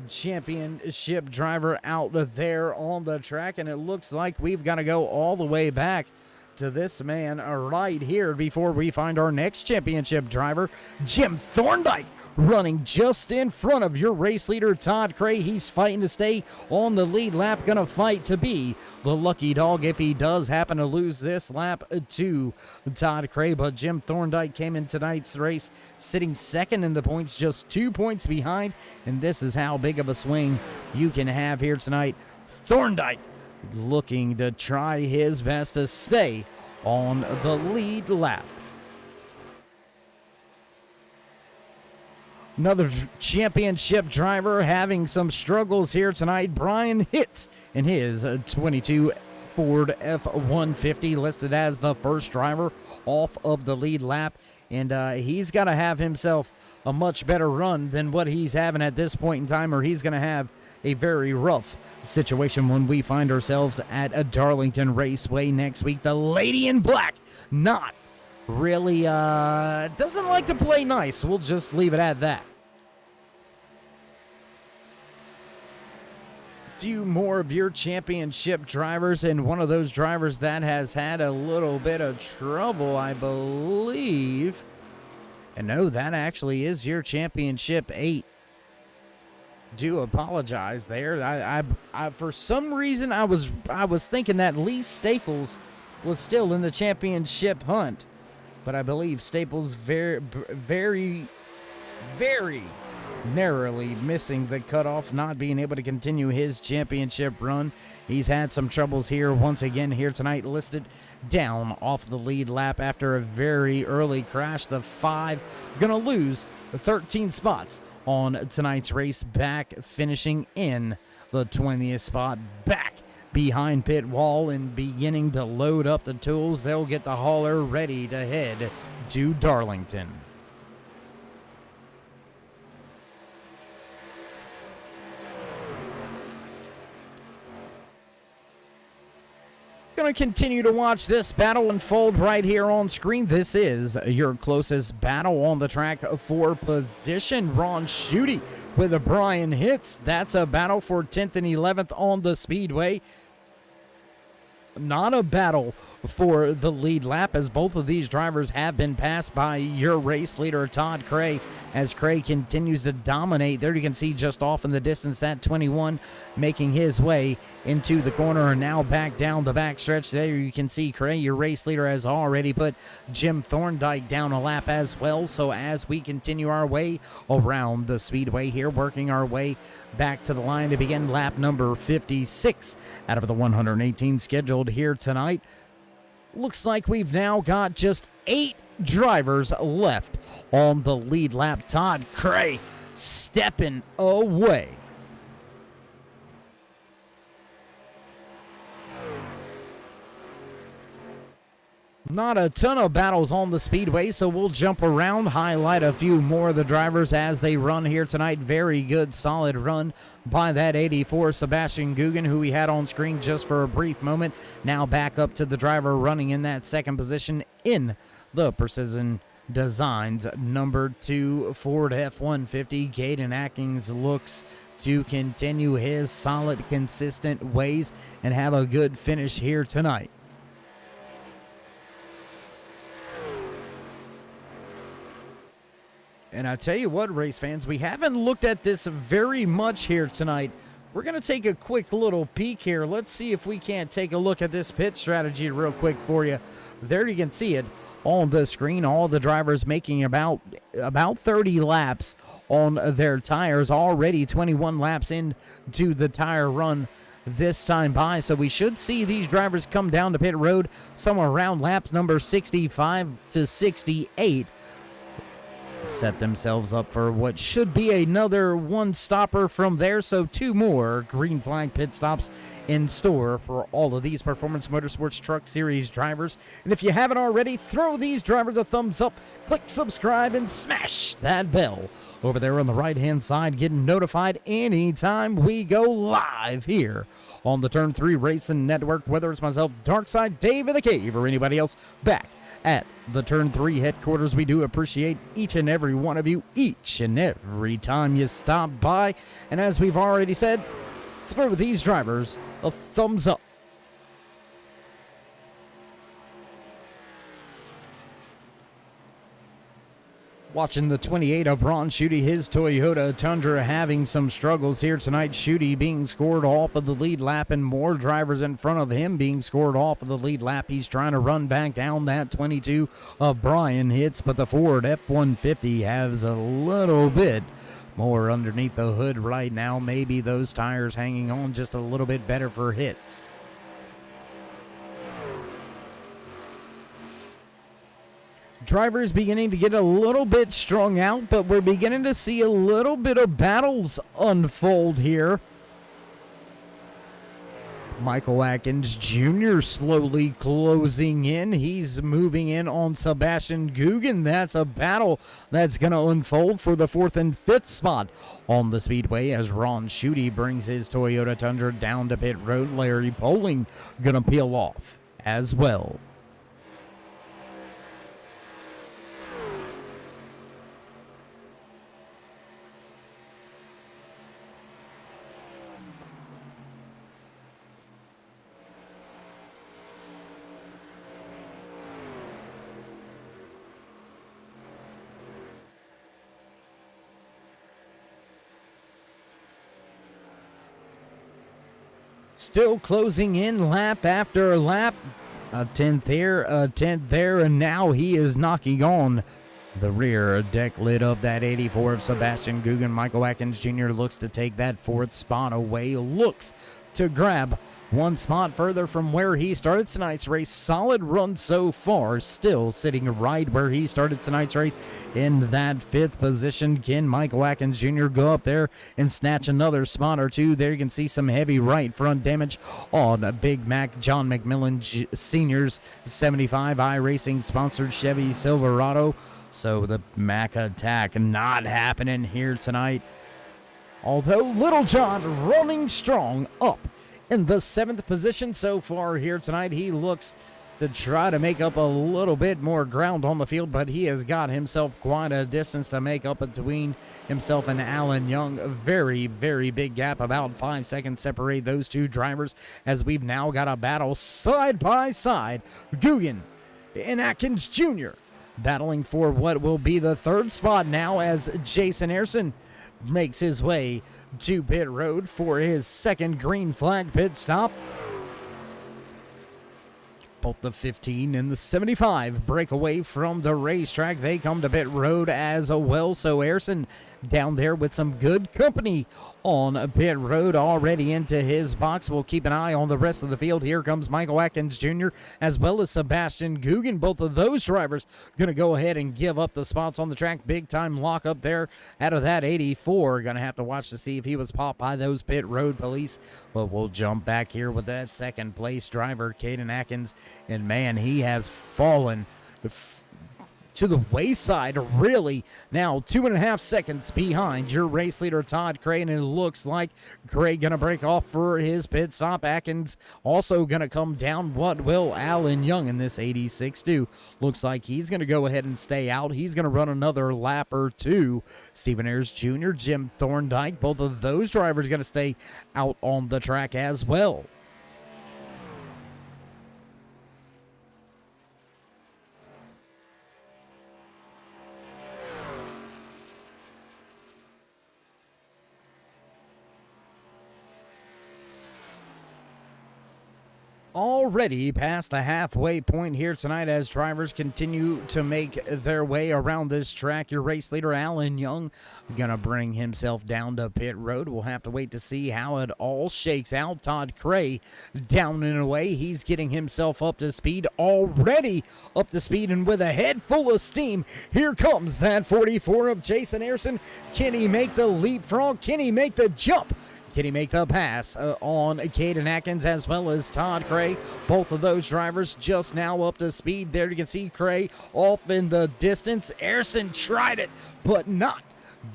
championship driver out there on the track, and it looks like we've got to go all the way back to this man right here before we find our next championship driver, Jim Thorndike, running just in front of your race leader, Todd Cray. He's fighting to stay on the lead lap, gonna fight to be the lucky dog if he does happen to lose this lap to Todd Cray. But Jim Thorndike came in tonight's race sitting second in the points, just 2 points behind, and this is how big of a swing you can have here tonight. Thorndike looking to try his best to stay on the lead lap. Another championship driver having some struggles here tonight. Brian Hitz in his 22 Ford F-150, listed as the first driver off of the lead lap and he's got to have himself a much better run than what he's having at this point in time, or he's going to have a very rough situation when we find ourselves at a Darlington Raceway next week. The lady in black not really doesn't like to play nice. We'll just leave it at that. Few more of your championship drivers, and one of those drivers that has had a little bit of trouble, I believe. And no, that actually is your championship 8. Do apologize there. I for some reason I was thinking that Lee Staples was still in the championship hunt, but I believe Staples very narrowly missing the cutoff, not being able to continue his championship run. He's had some troubles here once again here tonight, listed down off the lead lap after a very early crash. The 5 gonna lose 13 spots on tonight's race, back finishing in the 20th spot, back behind pit wall and beginning to load up the tools. They'll get the hauler ready to head to Darlington. Going to continue to watch this battle unfold right here on screen. This is your closest battle on the track for position. Ron Schutte with a Brian Hitz. That's a battle for 10th and 11th on the speedway. Not a battle for the lead lap, as both of these drivers have been passed by your race leader, Todd Cray, as Cray continues to dominate. There you can see just off in the distance that 21 making his way into the corner and now back down the backstretch. There you can see Cray, your race leader, has already put Jim Thorndike down a lap as well. So as we continue our way around the speedway here, working our way back to the line to begin lap number 56 out of the 118 scheduled here tonight. Looks like we've now got just 8 drivers left on the lead lap. Todd Cray stepping away. Not a ton of battles on the speedway, so we'll jump around, highlight a few more of the drivers as they run here tonight. Very good, solid run by that 84 Sebastian Guggen, who we had on screen just for a brief moment. Now back up to the driver running in that second position in the Precision Designs number 2 Ford F-150. Caden Atkins looks to continue his solid, consistent ways and have a good finish here tonight. And I tell you what, race fans, we haven't looked at this very much here tonight. We're going to take a quick little peek here. Let's see if we can't take a look at this pit strategy real quick for you. There you can see it on the screen. All the drivers making about 30 laps on their tires. Already 21 laps into the tire run this time by. So we should see these drivers come down to pit road somewhere around laps number 65 to 68. Set themselves up for what should be another one stopper from there. So 2 more green flag pit stops in store for all of these Performance Motorsports Truck Series drivers. And if you haven't already, throw these drivers a thumbs up, click subscribe, and smash that bell over there on the right hand side, getting notified anytime we go live here on the Turn 3 Racing Network, whether it's myself, Darkside, Dave in the Cave, or anybody else back at the Turn 3 headquarters. We do appreciate each and every one of you each and every time you stop by. And as we've already said, throw these drivers a thumbs up. Watching the 28 of Ron Schutte, his Toyota Tundra having some struggles here tonight. Schutte being scored off of the lead lap and more drivers in front of him being scored off of the lead lap. He's trying to run back down that 22 of Brian Hitz, but the Ford F-150 has a little bit more underneath the hood right now. Maybe those tires hanging on just a little bit better for Hitz. Drivers beginning to get a little bit strung out, but we're beginning to see a little bit of battles unfold here. Michael Atkins Jr. slowly closing in. He's moving in on Sebastian Guggen. That's a battle that's going to unfold for the 4th and 5th spot on the speedway as Ron Schutte brings his Toyota Tundra down to pit road. Larry Poling going to peel off as well. Still closing in lap after lap. A 10th here, a 10th there, and now he is knocking on the rear deck lid of that 84 of Sebastian Guggen. Michael Atkins Jr. looks to take that 4th spot away, looks to grab one spot further from where he started tonight's race. Solid run so far, still sitting right where he started tonight's race in that 5th position. Can Michael Atkins Jr. go up there and snatch another spot or two? There you can see some heavy right front damage on Big Mac John McMillan Sr.'s 75 iRacing sponsored Chevy Silverado. So the Mac attack not happening here tonight. Although Little John running strong up in the 7th position so far here tonight. He looks to try to make up a little bit more ground on the field, but he has got himself quite a distance to make up between himself and Alan Young. A very, very big gap, about 5 seconds separate those two drivers as we've now got a battle side by side. Guggen and Atkins Jr. battling for what will be the 3rd spot now as Jason Ayrson makes his way to pit road for his 2nd green flag pit stop. Both the 15 and the 75 break away from the racetrack. They come to pit road as well. So Ayrson down there with some good company on pit road already into his box. We'll keep an eye on the rest of the field. Here comes Michael Atkins Jr. as well as Sebastian Guggen. Both of those drivers going to go ahead and give up the spots on the track. Big time lock up there out of that 84. Going to have to watch to see if he was popped by those pit road police. But we'll jump back here with that 2nd place driver, Caden Atkins. And man, he has fallen to the wayside, really. Now 2.5 seconds behind your race leader, Todd Cray, and it looks like Cray gonna break off for his pit stop. Atkins also gonna come down. What will Alan Young in this 86 do? Looks like he's gonna go ahead and stay out. He's gonna run another lap or two. Stephen Ayers Jr., Jim Thorndike, both of those drivers gonna stay out on the track as well. Already past the halfway point here tonight as drivers continue to make their way around this track. Your race leader, Alan Young, gonna bring himself down to pit road. We'll have to wait to see how it all shakes out. Todd Cray down and away. He's getting himself up to speed, already up to speed and with a head full of steam. Here comes that 44 of Jason Ayrson. Can he make the leapfrog? Can he make the jump? Can he make the pass on Caden Atkins as well as Todd Cray? Both of those drivers just now up to speed. There you can see Cray off in the distance. Ayrson tried it, but not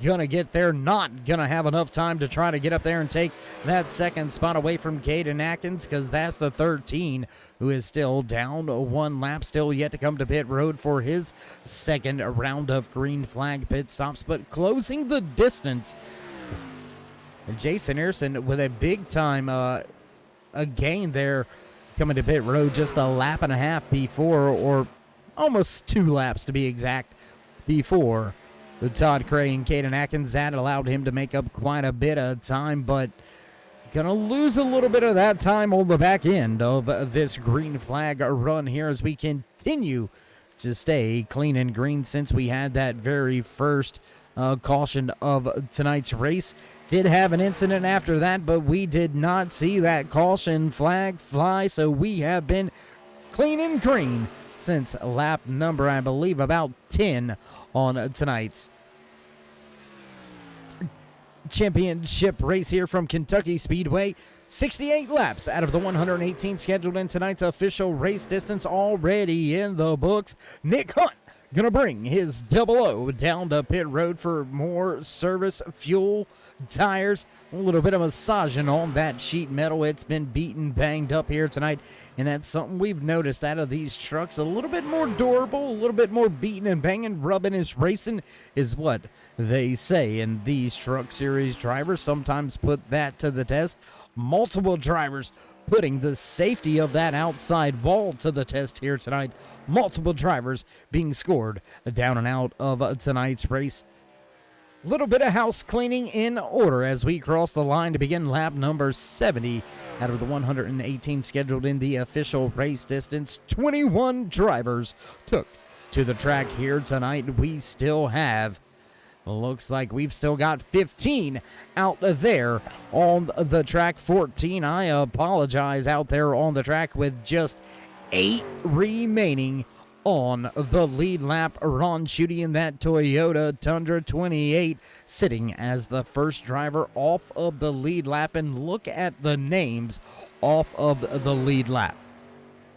gonna get there. Not gonna have enough time to try to get up there and take that 2nd spot away from Caden Atkins, because that's the 13 who is still down 1 lap, still yet to come to pit road for his 2nd round of green flag pit stops, but closing the distance. Jason Ayrson with a big time a gain there, coming to pit road just a lap and a half before, or almost 2 laps to be exact, before the Todd Cray and Caden Atkins. That allowed him to make up quite a bit of time, but gonna lose a little bit of that time on the back end of this green flag run here as we continue to stay clean and green since we had that very first caution of tonight's race. Did have an incident after that, but we did not see that caution flag fly, so we have been clean and green since lap number, I believe, about 10 on tonight's championship race here from Kentucky Speedway. 68 laps out of the 118 scheduled in tonight's official race distance already in the books. Nick Hunt gonna bring his 00 down to pit road for more service, fuel, tires, a little bit of massaging on that sheet metal. It's been beaten, banged up here tonight, and that's something we've noticed out of these trucks. A little bit more durable, a little bit more beating and banging. Rubbing is racing is what they say, and these truck series drivers sometimes put that to the test. Multiple drivers putting the safety of that outside wall to the test here tonight. Multiple drivers being scored down and out of tonight's race. Little bit of house cleaning in order as we cross the line to begin lap number 70 out of the 118 scheduled in the official race distance. 21 drivers took to the track here tonight. We still have, looks like we've still got 15 out there on the track. 14, I apologize, out there on the track with just 8 remaining on the lead lap. Ron Schutte in that Toyota Tundra 28 sitting as the first driver off of the lead lap. And look at the names off of the lead lap: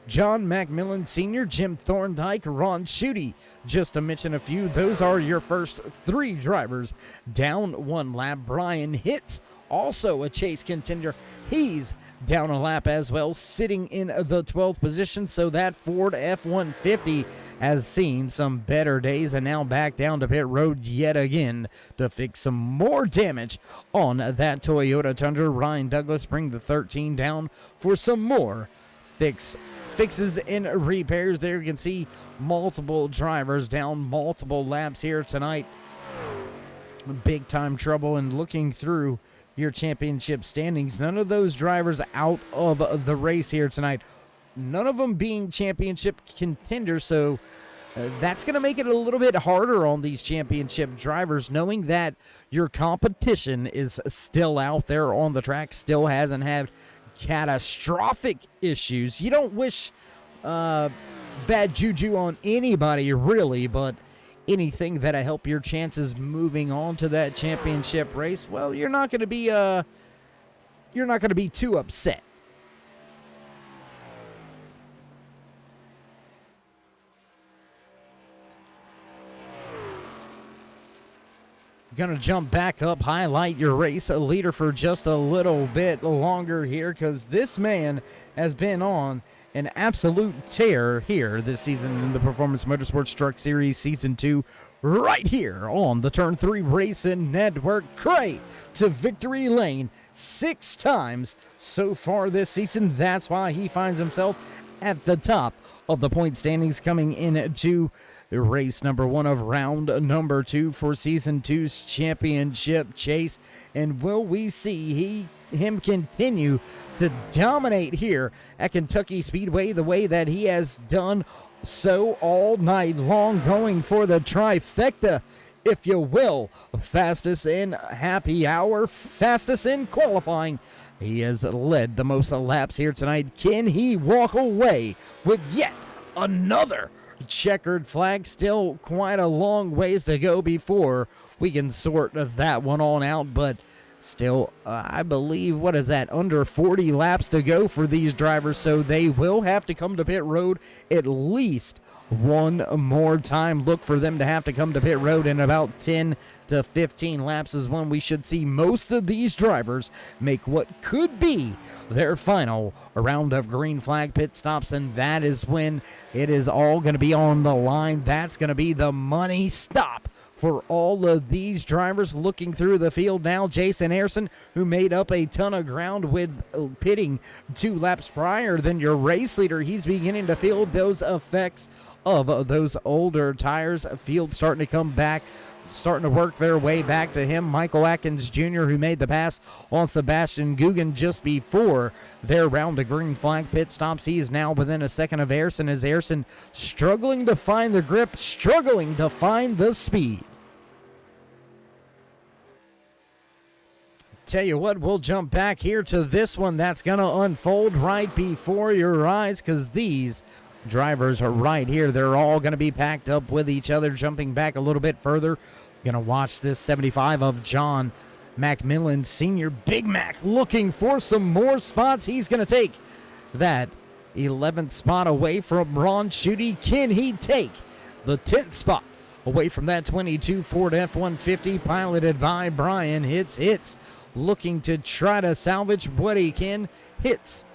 John McMillan Sr., Jim Thorndike, Ron Schutte, just to mention a few. Those are your first 3 drivers down one lap. Brian Hitz, also a chase contender, he's down a lap as well, sitting in the 12th position. So that Ford F-150 has seen some better days and now back down to pit road yet again to fix some more damage on that Toyota Tundra. Ryan Douglas bring the 13 down for some more fixes and repairs. There you can see multiple drivers down multiple laps here tonight. Big time trouble. And looking through your championship standings, none of those drivers out of the race here tonight, none of them being championship contenders. So that's going to make it a little bit harder on these championship drivers, knowing that your competition is still out there on the track, still hasn't had catastrophic issues. You don't wish bad juju on anybody, really, but anything that'll help your chances moving on to that championship race, well, you're not going to be too upset. Gonna jump back up, highlight your race leader for just a little bit longer here, because this man has been on an absolute tear here this season in the Performance Motorsports Truck Series Season 2, right here on the Turn 3 Racing Network. Cray to victory lane 6 times so far this season. That's why he finds himself at the top of the point standings coming into race number 1 of round number 2 for Season 2's championship chase. And will we see him continue to dominate here at Kentucky Speedway the way that he has done so all night long, going for the trifecta, if you will? Fastest in happy hour, fastest in qualifying. He has led the most laps here tonight. Can he walk away with yet another checkered flag? Still quite a long ways to go before we can sort that one on out, but still, I believe, what is that, under 40 laps to go for these drivers, so they will have to come to pit road at least one more time. Look for them to have to come to pit road in about 10 to 15 laps is when we should see most of these drivers make what could be their final round of green flag pit stops, and that is when it is all going to be on the line. That's going to be the money stop for all of these drivers. Looking through the field now, Jason Ayerson, who made up a ton of ground with pitting 2 laps prior than your race leader, he's beginning to feel those effects of those older tires. Field starting to come back, starting to work their way back to him. Michael Atkins Jr., who made the pass on Sebastian Guggen just before their round of green flag pit stops. He is now within a second of Ayerson, as Ayerson struggling to find the grip, struggling to find the speed. Tell you what, we'll jump back here to this one that's going to unfold right before your eyes, because these drivers are right here. They're all going to be packed up with each other. Jumping back a little bit further, going to watch this 75 of John Macmillan Sr., Big Mac, looking for some more spots. He's going to take that 11th spot away from Ron Schutte. Can he take the 10th spot away from that 22 Ford F-150 piloted by Brian Hitz, looking to try to salvage what he can. Hitz,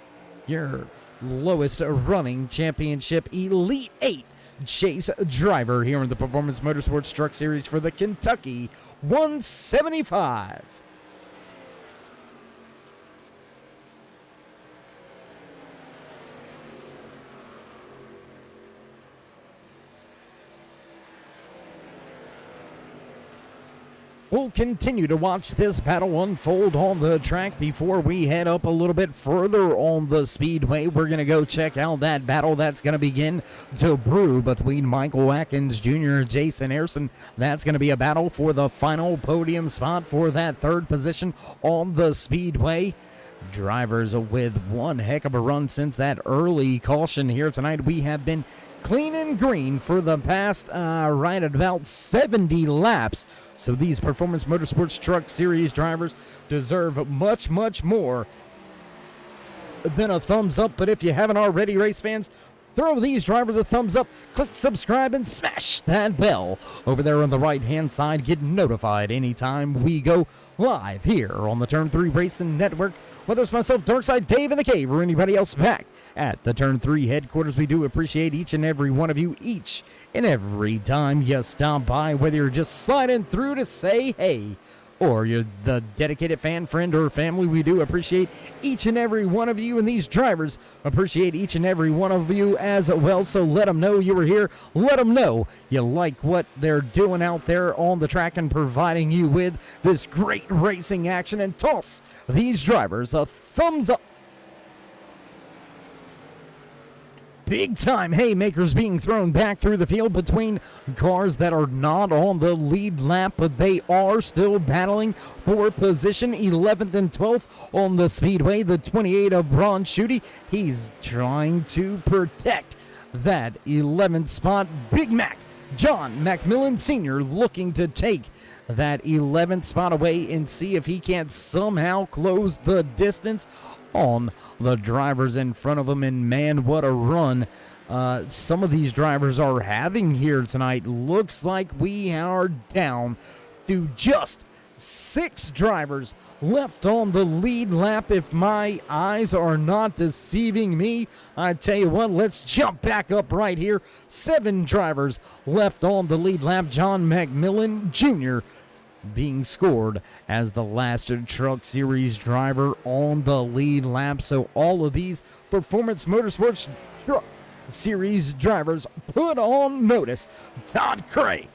your lowest running championship Elite 8 chase driver here in the Performance Motorsports Truck Series for the Kentucky 175. We'll continue to watch this battle unfold on the track before we head up a little bit further on the speedway. We're going to go check out that battle that's going to begin to brew between Michael Atkins Jr. and Jason Harrison. That's going to be a battle for the final podium spot for that third position on the speedway. Drivers with one heck of a run since that early caution here tonight. We have been clean and green for the past right at about 70 laps. So these Performance Motorsports Truck Series drivers deserve much, much more than a thumbs up. But if you haven't already, race fans, throw these drivers a thumbs up, click subscribe, and smash that bell over there on the right-hand side. Get notified anytime we go live here on the Turn 3 Racing Network. Whether it's myself, Darkside Dave in the Cave, or anybody else back at the Turn 3 headquarters, we do appreciate each and every one of you each and every time you stop by, whether you're just sliding through to say hey, or you're the dedicated fan, friend, or family. We do appreciate each and every one of you, and these drivers appreciate each and every one of you as well. So let them know you were here. Let them know you like what they're doing out there on the track and providing you with this great racing action, and toss these drivers a thumbs up. Big time haymakers being thrown back through the field between cars that are not on the lead lap, but they are still battling for position 11th and 12th on the speedway. The 28 of Ron Schutte, he's trying to protect that 11th spot. Big Mac, John Macmillan Sr., looking to take that 11th spot away and see if he can't somehow close the distance on the drivers in front of him. And man, what a run some of these drivers are having here tonight. Looks like we are down to just 6 drivers left on the lead lap, if my eyes are not deceiving me. I tell you what, let's jump back up right here. 7 drivers left on the lead lap. John Macmillan Jr. being scored as the last Truck Series driver on the lead lap. So all of these Performance Motorsports Truck Series drivers put on notice. Todd Cray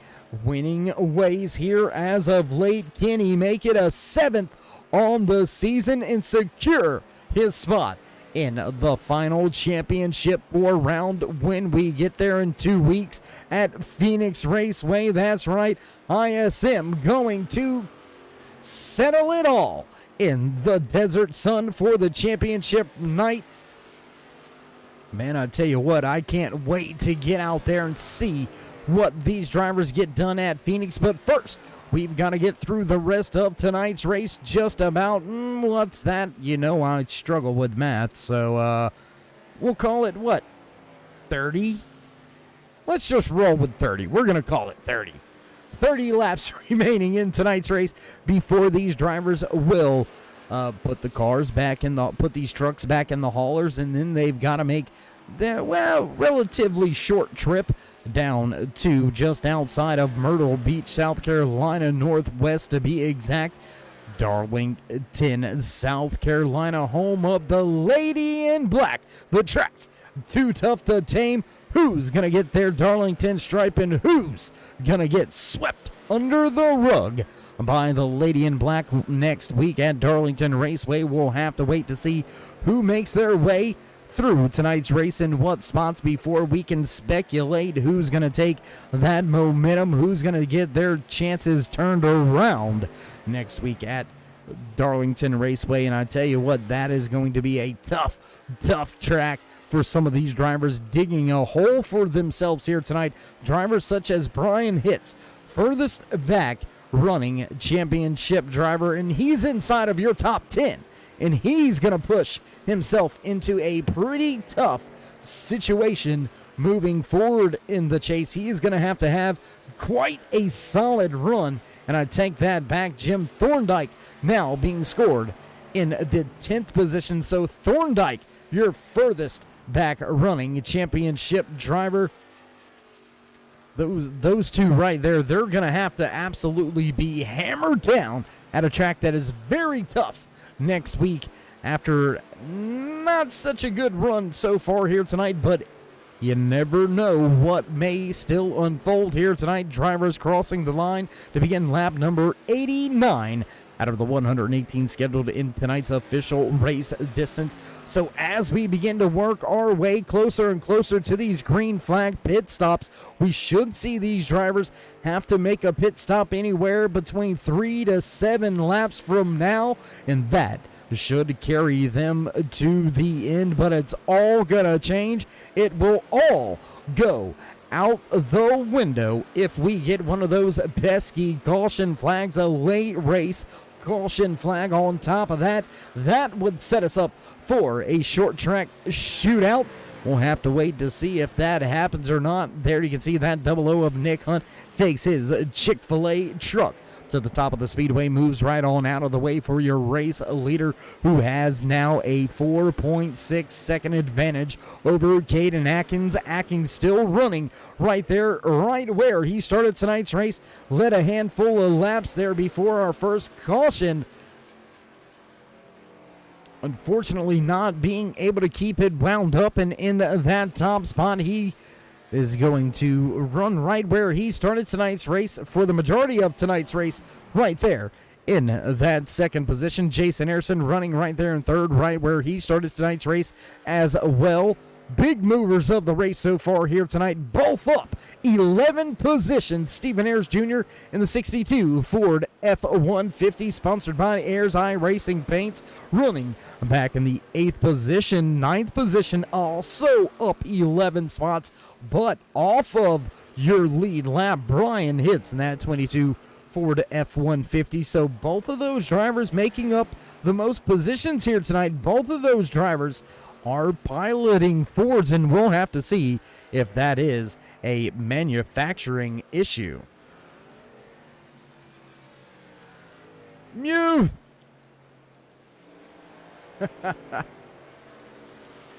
winning ways here as of late. Can he make it a 7th on the season and secure his spot in the final championship 4 round when we get there in 2 weeks at Phoenix Raceway? That's right, ISM going to settle it all in the desert sun for the championship night. Man, I tell you what, I can't wait to get out there and see what these drivers get done at Phoenix. But first, we've got to get through the rest of tonight's race. Just about, what's that? You know, I struggle with math, so we'll call it, what, 30? Let's just roll with 30. We're going to call it 30. 30 laps remaining in tonight's race before these drivers will put these trucks back in the haulers, and then they've got to make the, relatively short trip down to just outside of Myrtle Beach, South Carolina, northwest to be exact. Darlington, South Carolina, home of the Lady in Black. The track, too tough to tame. Who's going to get their Darlington stripe, and who's going to get swept under the rug by the Lady in Black next week at Darlington Raceway? We'll have to wait to see who makes their way through tonight's race in what spots before we can speculate who's going to take that momentum, who's going to get their chances turned around next week at Darlington Raceway. And I tell you what, that is going to be a tough track for some of these drivers, digging a hole for themselves here tonight. Drivers such as Brian Hitz, furthest back running championship driver, and he's inside of your top 10. And he's going to push himself into a pretty tough situation moving forward in the chase. He is going to have quite a solid run, and I take that back. Jim Thorndike now being scored in the 10th position. So Thorndike, your furthest back running championship driver. Those two right there, they're going to have to absolutely be hammered down at a track that is very tough next week after not such a good run so far here tonight, but you never know what may still unfold here tonight. Drivers crossing the line to begin lap number 89 out of the 118 scheduled in tonight's official race distance. So as we begin to work our way closer and closer to these green flag pit stops, we should see these drivers have to make a pit stop anywhere between 3 to 7 laps from now, and that should carry them to the end. But it's all gonna change. It will all go out the window if we get one of those pesky caution flags, a late race caution flag on top of that. That would set us up for a short track shootout. We'll have to wait to see if that happens or not. There you can see that 00 of Nick Hunt takes his Chick-fil-A truck to the top of the speedway, moves right on out of the way for your race leader, who has now a 4.6 second advantage over Caden Atkins. Atkins still running right there, right where he started tonight's race. Led a handful of laps there before our first caution. Unfortunately, not being able to keep it wound up and in that top spot. He is going to run right where he started tonight's race for the majority of tonight's race, right there in that second position. Jason Harrison running right there in third, right where he started tonight's race as well. Big movers of the race so far here tonight, both up 11 positions. Stephen Ayers Jr. in the 62 Ford F-150, sponsored by Ayers Eye Racing Paints, running back in the 8th position. 9th position, also up 11 spots, but off of your lead lap. Brian Hitz in that 22 Ford F-150. So both of those drivers making up the most positions here tonight. Both of those drivers are piloting Fords, and we'll have to see if that is a manufacturing issue. Muth!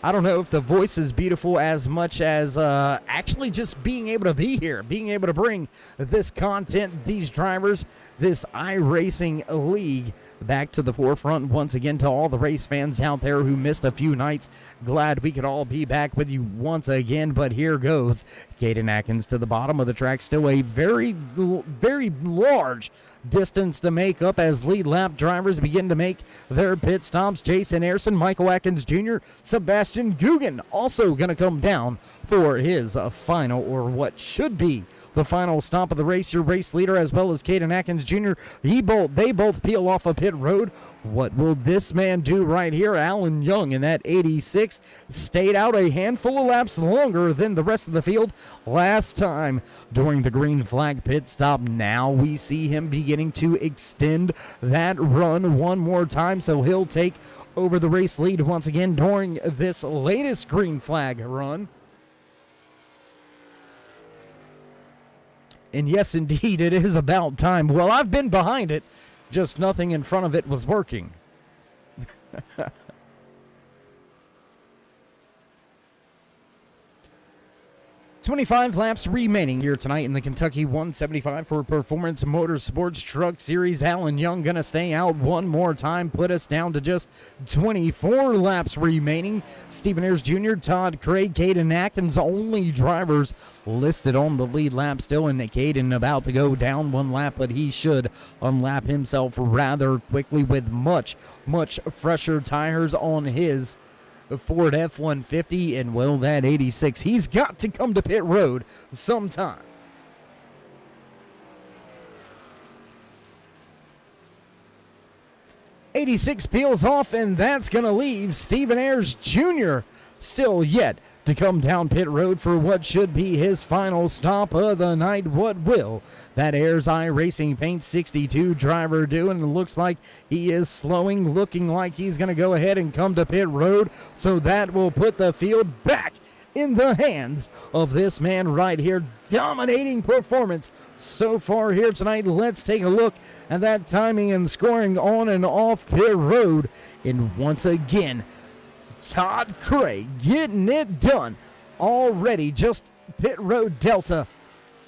I don't know if the voice is beautiful as much as actually just being able to be here, being able to bring this content, these drivers, this iRacing League back to the forefront once again. To all the race fans out there who missed a few nights, glad we could all be back with you once again. But here goes Caden Atkins to the bottom of the track. Still a very, very large distance to make up as lead lap drivers begin to make their pit stops. Jason Harrison, Michael Atkins Jr., Sebastian Guggen also going to come down for his final, or what should be the final stop of the race. Your race leader, as well as Caden Atkins Jr., they both peel off a pit road. What will this man do right here? Alan Young in that 86 stayed out a handful of laps longer than the rest of the field last time during the green flag pit stop. Now we see him beginning to extend that run one more time, so he'll take over the race lead once again during this latest green flag run. And yes, indeed, it is about time. Well, I've been behind it, just nothing in front of it was working. 25 laps remaining here tonight in the Kentucky 175 for Performance Motorsports Truck Series. Alan Young going to stay out one more time, put us down to just 24 laps remaining. Stephen Ayers Jr., Todd Craig, Caden Atkins, only drivers listed on the lead lap still, and Caden about to go down one lap, but he should unlap himself rather quickly with much fresher tires on his Ford F-150, and well, that 86, he's got to come to pit road sometime. '86 peels off, and that's going to leave Stephen Ayers Jr. still yet to come down pit road for what should be his final stop of the night. What will that Ayers iRacing Paint 62 driver do? And it looks like he is slowing, looking like he's going to go ahead and come to pit road. So that will put the field back in the hands of this man right here. Dominating performance so far here tonight. Let's take a look at that timing and scoring on and off pit road. And once again, Todd Cray getting it done already. Just pit road delta.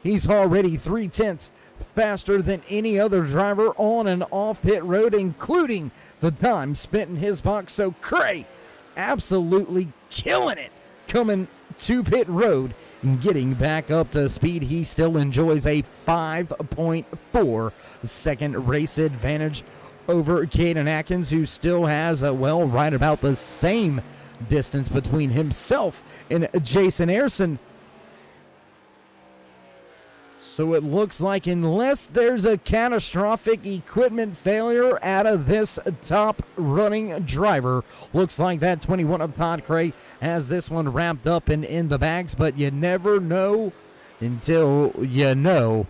He's already 3/10 faster than any other driver on and off pit road, including the time spent in his box. So Cray absolutely killing it coming to pit road and getting back up to speed. He still enjoys a 5.4 second race advantage over Caden Atkins, who still has right about the same distance between himself and Jason Ayerson. So it looks like, unless there's a catastrophic equipment failure out of this top running driver, looks like that 21 of Todd Cray has this one wrapped up and in the bags. But you never know until you know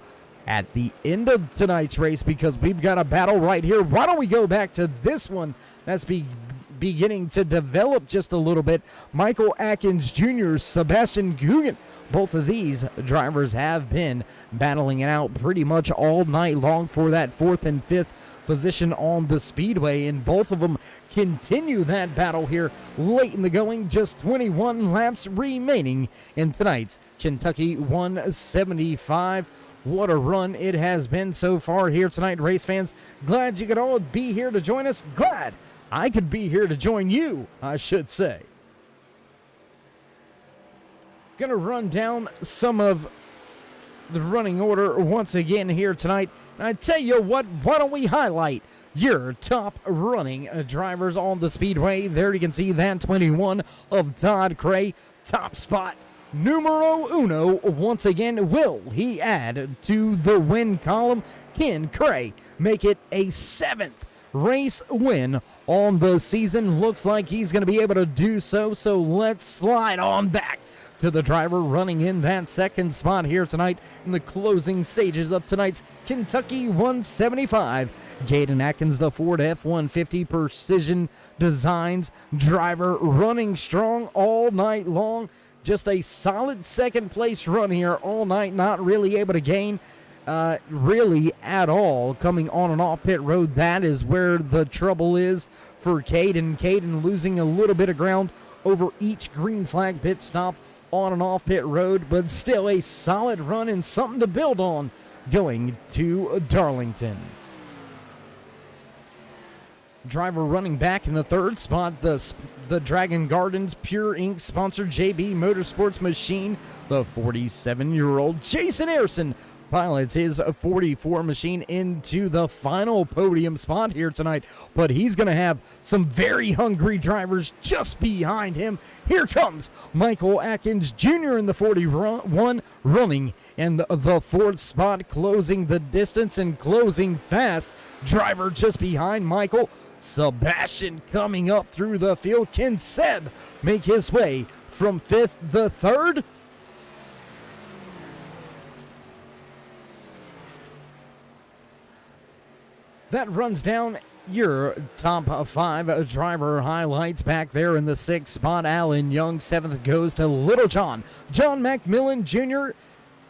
at the end of tonight's race, because we've got a battle right here. Why don't we go back to this one that's beginning to develop just a little bit. Michael Atkins Jr., Sebastian Guggen. Both of these drivers have been battling it out pretty much all night long for that fourth and fifth position on the speedway, and both of them continue that battle here late in the going. Just 21 laps remaining in tonight's Kentucky 175. What a run it has been so far here tonight, race fans. Glad you could all be here to join us. Glad I could be here to join you, I should say. Gonna run down some of the running order once again here tonight. And I tell you what, why don't we highlight your top running drivers on the speedway? There you can see that 21 of Todd Cray, top spot. Numero uno, once again, will he add to the win column? Can Cray make it a 7th race win on the season? Looks like he's going to be able to do so. So let's slide on back to the driver running in that second spot here tonight in the closing stages of tonight's Kentucky 175. Caden Atkins, the Ford F-150 Precision Designs driver, running strong all night long. Just a solid second place run here all night, not really able to gain really at all coming on and off pit road. That is where the trouble is for Caden. Caden losing a little bit of ground over each green flag pit stop on and off pit road, but still a solid run and something to build on going to Darlington. Driver running back in the third spot, the Dragon Gardens Pure Ink sponsored JB Motorsports machine. The 47-year-old Jason Ayerson pilots his 44 machine into the final podium spot here tonight, but he's going to have some very hungry drivers just behind him. Here comes Michael Atkins Jr. in the 41 running in the fourth spot, closing the distance and closing fast. Driver just behind Michael. Sebastian coming up through the field. Can Seb make his way from fifth to third? That runs down your top 5 driver highlights. Back there in the 6th spot, Alan Young. 7th goes to Little John. John McMillan Jr.,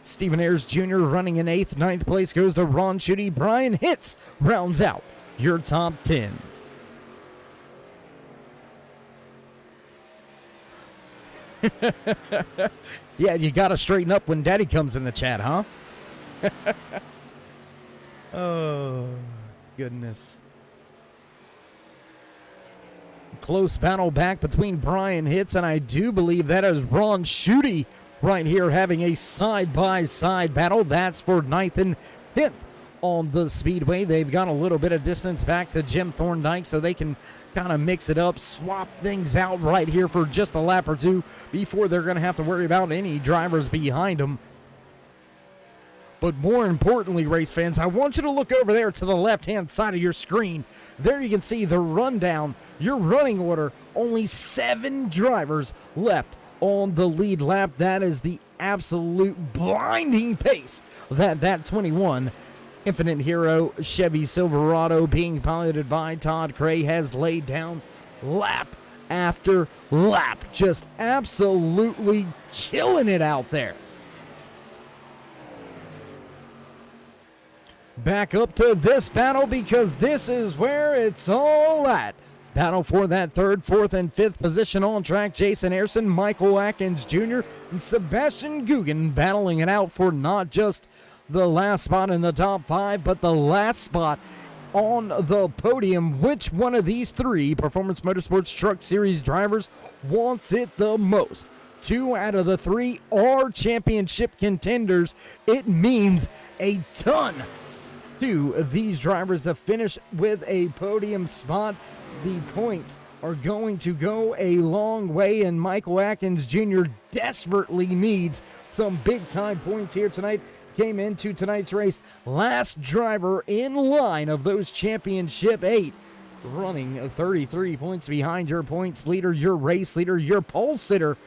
Stephen Ayers Jr. running in 8th. 9th place goes to Ron Schutte. Brian Hitz rounds out your top 10. Yeah, you got to straighten up when Daddy comes in the chat, huh? Oh, goodness. Close battle back between Brian Hitz, and I do believe that is Ron Schutte right here having a side-by-side battle. That's for 9th and 5th on the speedway. They've got a little bit of distance back to Jim Thorndike, so they can kind of mix it up, swap things out right here for just a lap or two before they're going to have to worry about any drivers behind them. But more importantly, race fans, I want you to look over there to the left-hand side of your screen. There you can see the rundown, your running order. Only 7 drivers left on the lead lap. That is the absolute blinding pace that 21 Infinite Hero Chevy Silverado, being piloted by Todd Cray, has laid down lap after lap. Just absolutely killing it out there. Back up to this battle, because this is where it's all at. Battle for that third, fourth, and fifth position on track. Jason Ayerson, Michael Atkins Jr., and Sebastian Guggen battling it out for not just the last spot in the top 5, but the last spot on the podium. Which one of these 3 Performance Motorsports Truck Series drivers wants it the most? 2 out of the 3 are championship contenders. It means a ton to these drivers to finish with a podium spot. The points are going to go a long way, and Michael Atkins Jr. desperately needs some big-time points here tonight. Came into tonight's race last driver in line of those championship 8, running 33 points behind your points leader, your race leader, your pole sitter,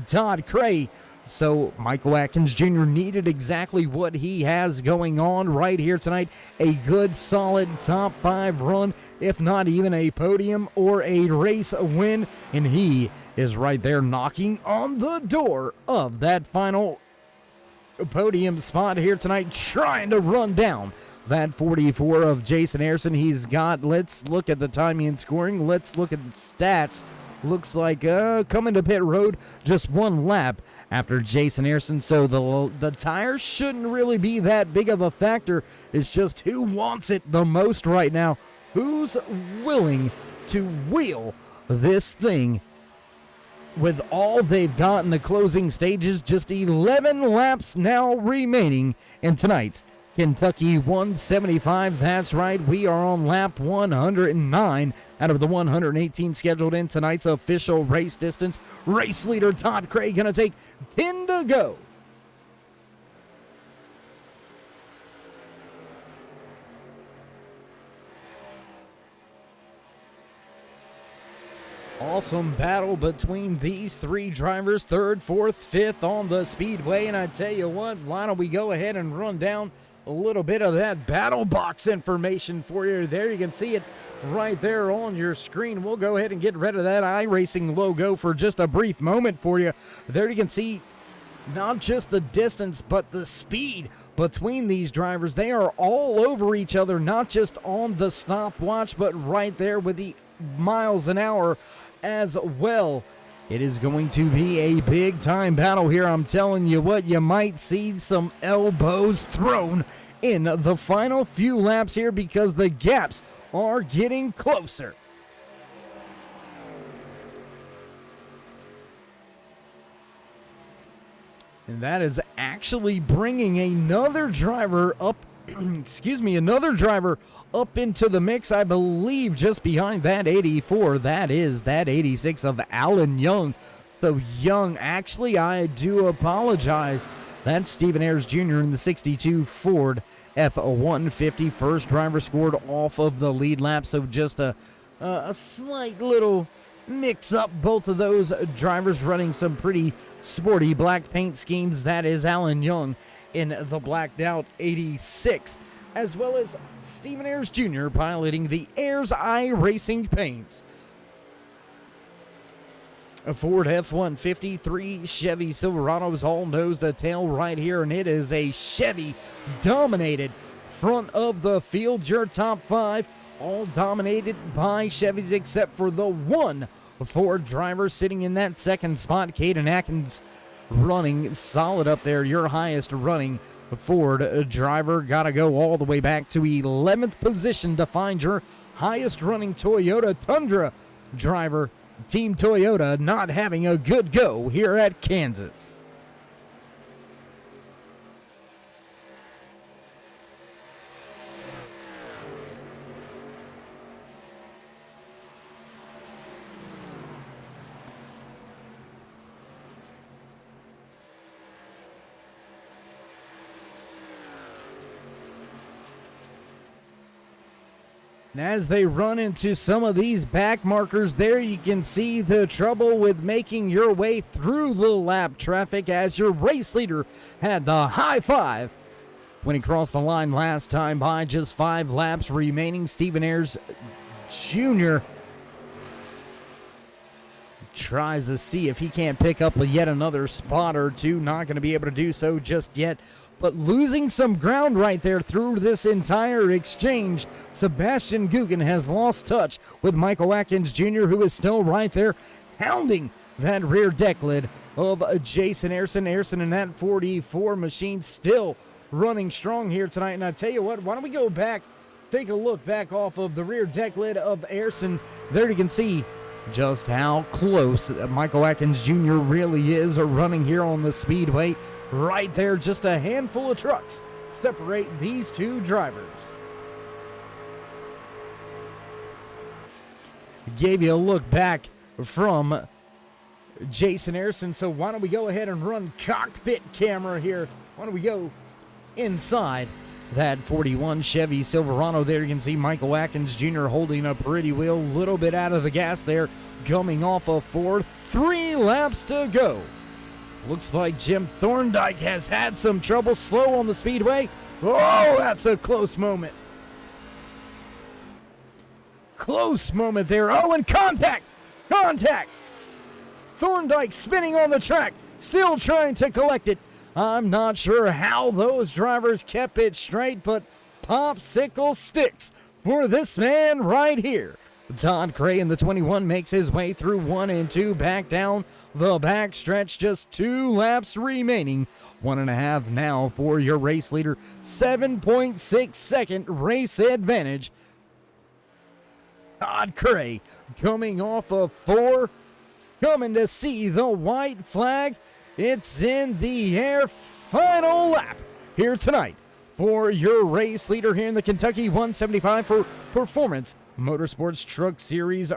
Todd Cray. So Michael Atkins Jr. needed exactly what he has going on right here tonight. A good, solid top 5 run, if not even a podium or a race win. And he is right there knocking on the door of that final podium spot here tonight, trying to run down that 44 of Jason Ayerson. He's got, let's look at the timing and scoring. Let's look at the stats. Looks like coming to pit road just 1 lap after Jason Ayerson, so the tires shouldn't really be that big of a factor. It's just who wants it the most right now, who's willing to wheel this thing with all they've got in the closing stages. Just 11 laps now remaining in tonight's Kentucky 175. That's right, we are on lap 109 out of the 118 scheduled in tonight's official race distance. Race leader Todd Cray gonna take 10 to go. Awesome battle between these 3 drivers, 3rd, 4th, 5th on the speedway. And I tell you what, why don't we go ahead and run down a little bit of that battle box information for you. There you can see it right there on your screen. We'll go ahead and get rid of that iRacing logo for just a brief moment for you. There you can see not just the distance, but the speed between these drivers. They are all over each other, not just on the stopwatch, but right there with the miles an hour as well. It is going to be a big time battle here. I'm telling you what, you might see some elbows thrown in the final few laps here, because the gaps are getting closer. And that is actually bringing another driver up another driver up into the mix, I believe, just behind that 84. That is that 86 of Alan Young. So Young, actually, I do apologize. That's Stephen Ayers Jr. in the 62 Ford F-150. First driver scored off of the lead lap, so just a slight little mix up. Both of those drivers running some pretty sporty black paint schemes. That is Alan Young in the blacked out 86, as well as Stephen Ayers Jr. piloting the Ayers iRacing paints. A Ford F-150, 3 Chevy Silverados, all nose to tail right here, and it is a Chevy-dominated front of the field. Your top 5 all dominated by Chevys, except for the 1 Ford driver sitting in that second spot. Caden Atkins running solid up there. Your highest running Ford driver. Got to go all the way back to 11th position to find your highest running Toyota Tundra driver. Team Toyota not having a good go here at Kansas. And as they run into some of these back markers there, you can see the trouble with making your way through the lap traffic, as your race leader had the high five when he crossed the line last time by. Just 5 laps remaining. Stephen Ayers Jr. tries to see if he can't pick up yet another spot or two. Not going to be able to do so just yet, but losing some ground right there through this entire exchange. Sebastian Guggen has lost touch with Michael Atkins Jr., who is still right there hounding that rear deck lid of Jason Ayerson. Ayerson in that 44 machine still running strong here tonight. And I tell you what, why don't we go back, take a look back off of the rear deck lid of Ayerson. There you can see just how close Michael Atkins Jr. really is running here on the speedway. Right there, just a handful of trucks separate these two drivers. Gave you a look back from Jason Ayerson, so why don't we go ahead and run cockpit camera here. Why don't we go inside that 41 Chevy Silverado. There you can see Michael Atkins Jr. holding a pretty wheel, a little bit out of the gas there, coming off of 4. 3 laps to go. Looks like Jim Thorndike has had some trouble slow on the speedway. Oh, that's a close moment. Close moment there. Oh, and contact! Contact! Thorndike spinning on the track, still trying to collect it. I'm not sure how those drivers kept it straight, but popsicle sticks for this man right here. Todd Cray in the 21 makes his way through 1 and 2, back down the back stretch. Just 2 laps remaining. 1.5 now for your race leader. 7.6 second race advantage. Todd Cray coming off of 4, coming to see the white flag. It's in the air. Final lap here tonight for your race leader here in the Kentucky 175 for Performance Motorsports Truck Series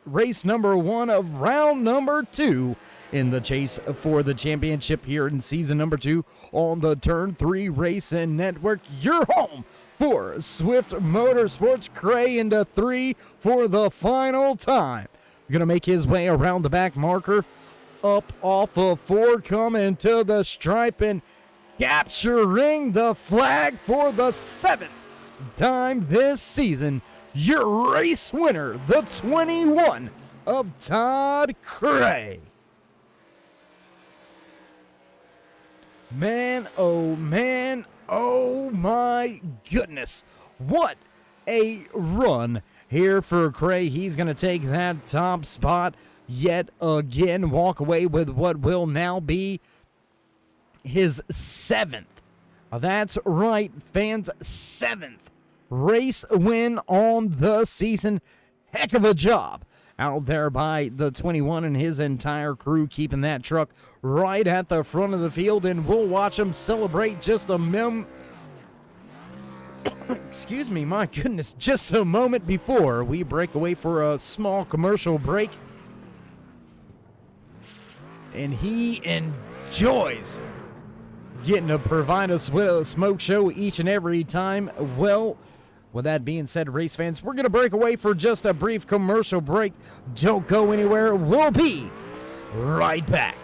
race number 1 of round number 2 in the chase for the championship here in season number 2 on the Turn 3 Racing Network. Your home for Swift Motorsports. Cray into 3 for the final time. Gonna make his way around the back marker, up off of 4, coming to the stripe and capturing the flag for the 7th time this season. Your race winner, the 21 of Todd Cray. Man, oh my goodness. What a run here for Cray. He's going to take that top spot yet again, walk away with what will now be his 7th. That's right, fans, 7th race win on the season. Heck of a job out there by the 21 and his entire crew, keeping that truck right at the front of the field, and we'll watch him celebrate just a excuse me, my goodness, just a moment before we break away for a small commercial break. And he enjoys getting to provide us with a smoke show each and every time. Well, with that being said, race fans, we're going to break away for just a brief commercial break. Don't go anywhere. We'll be right back.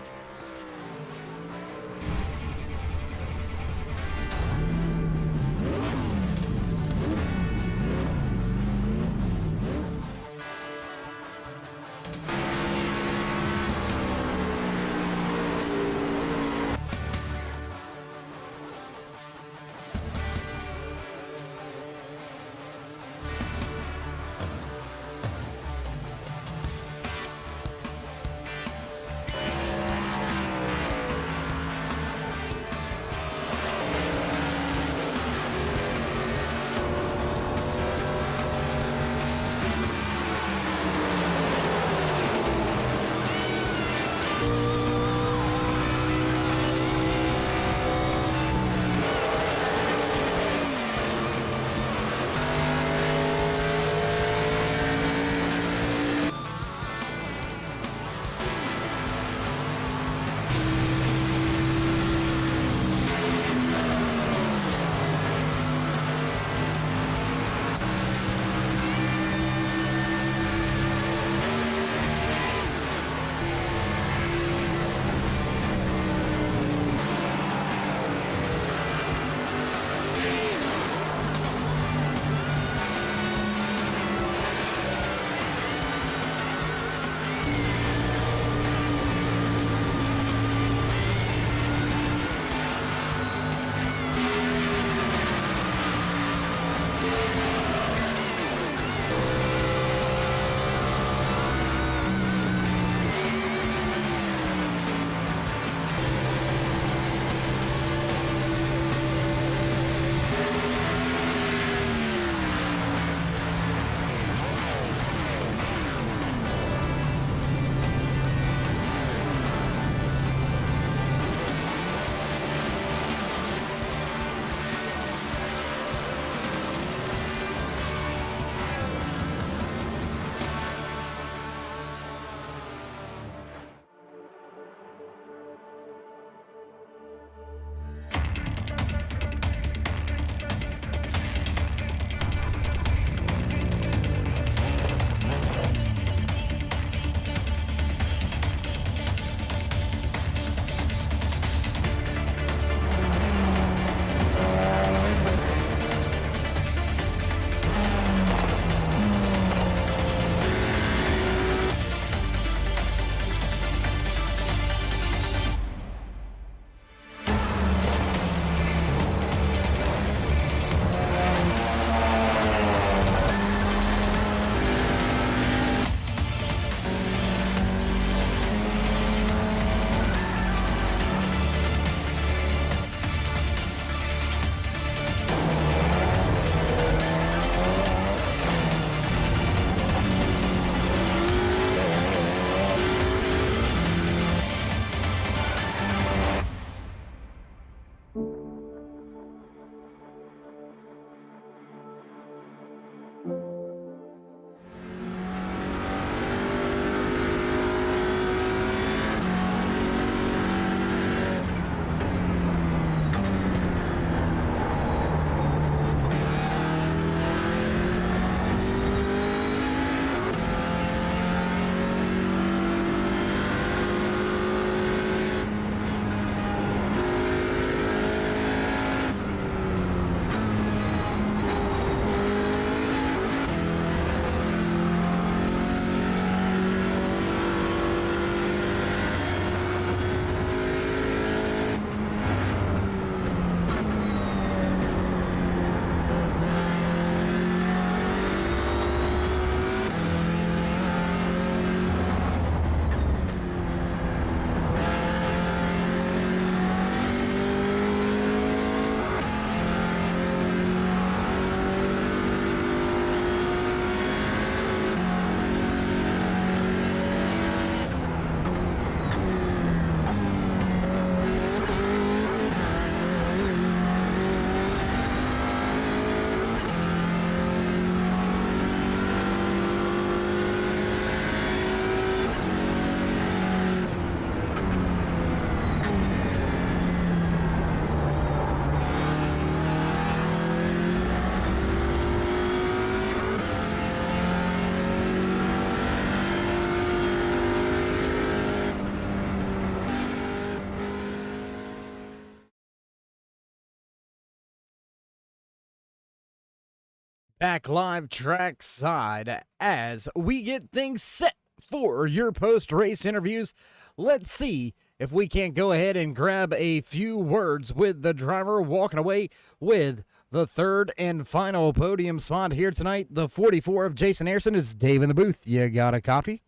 Back live trackside as we get things set for your post race interviews. Let's see if we can't go ahead and grab a few words with the driver walking away with the third and final podium spot here tonight. The 44 of Jason Harrison is Dave in the booth. You got a copy?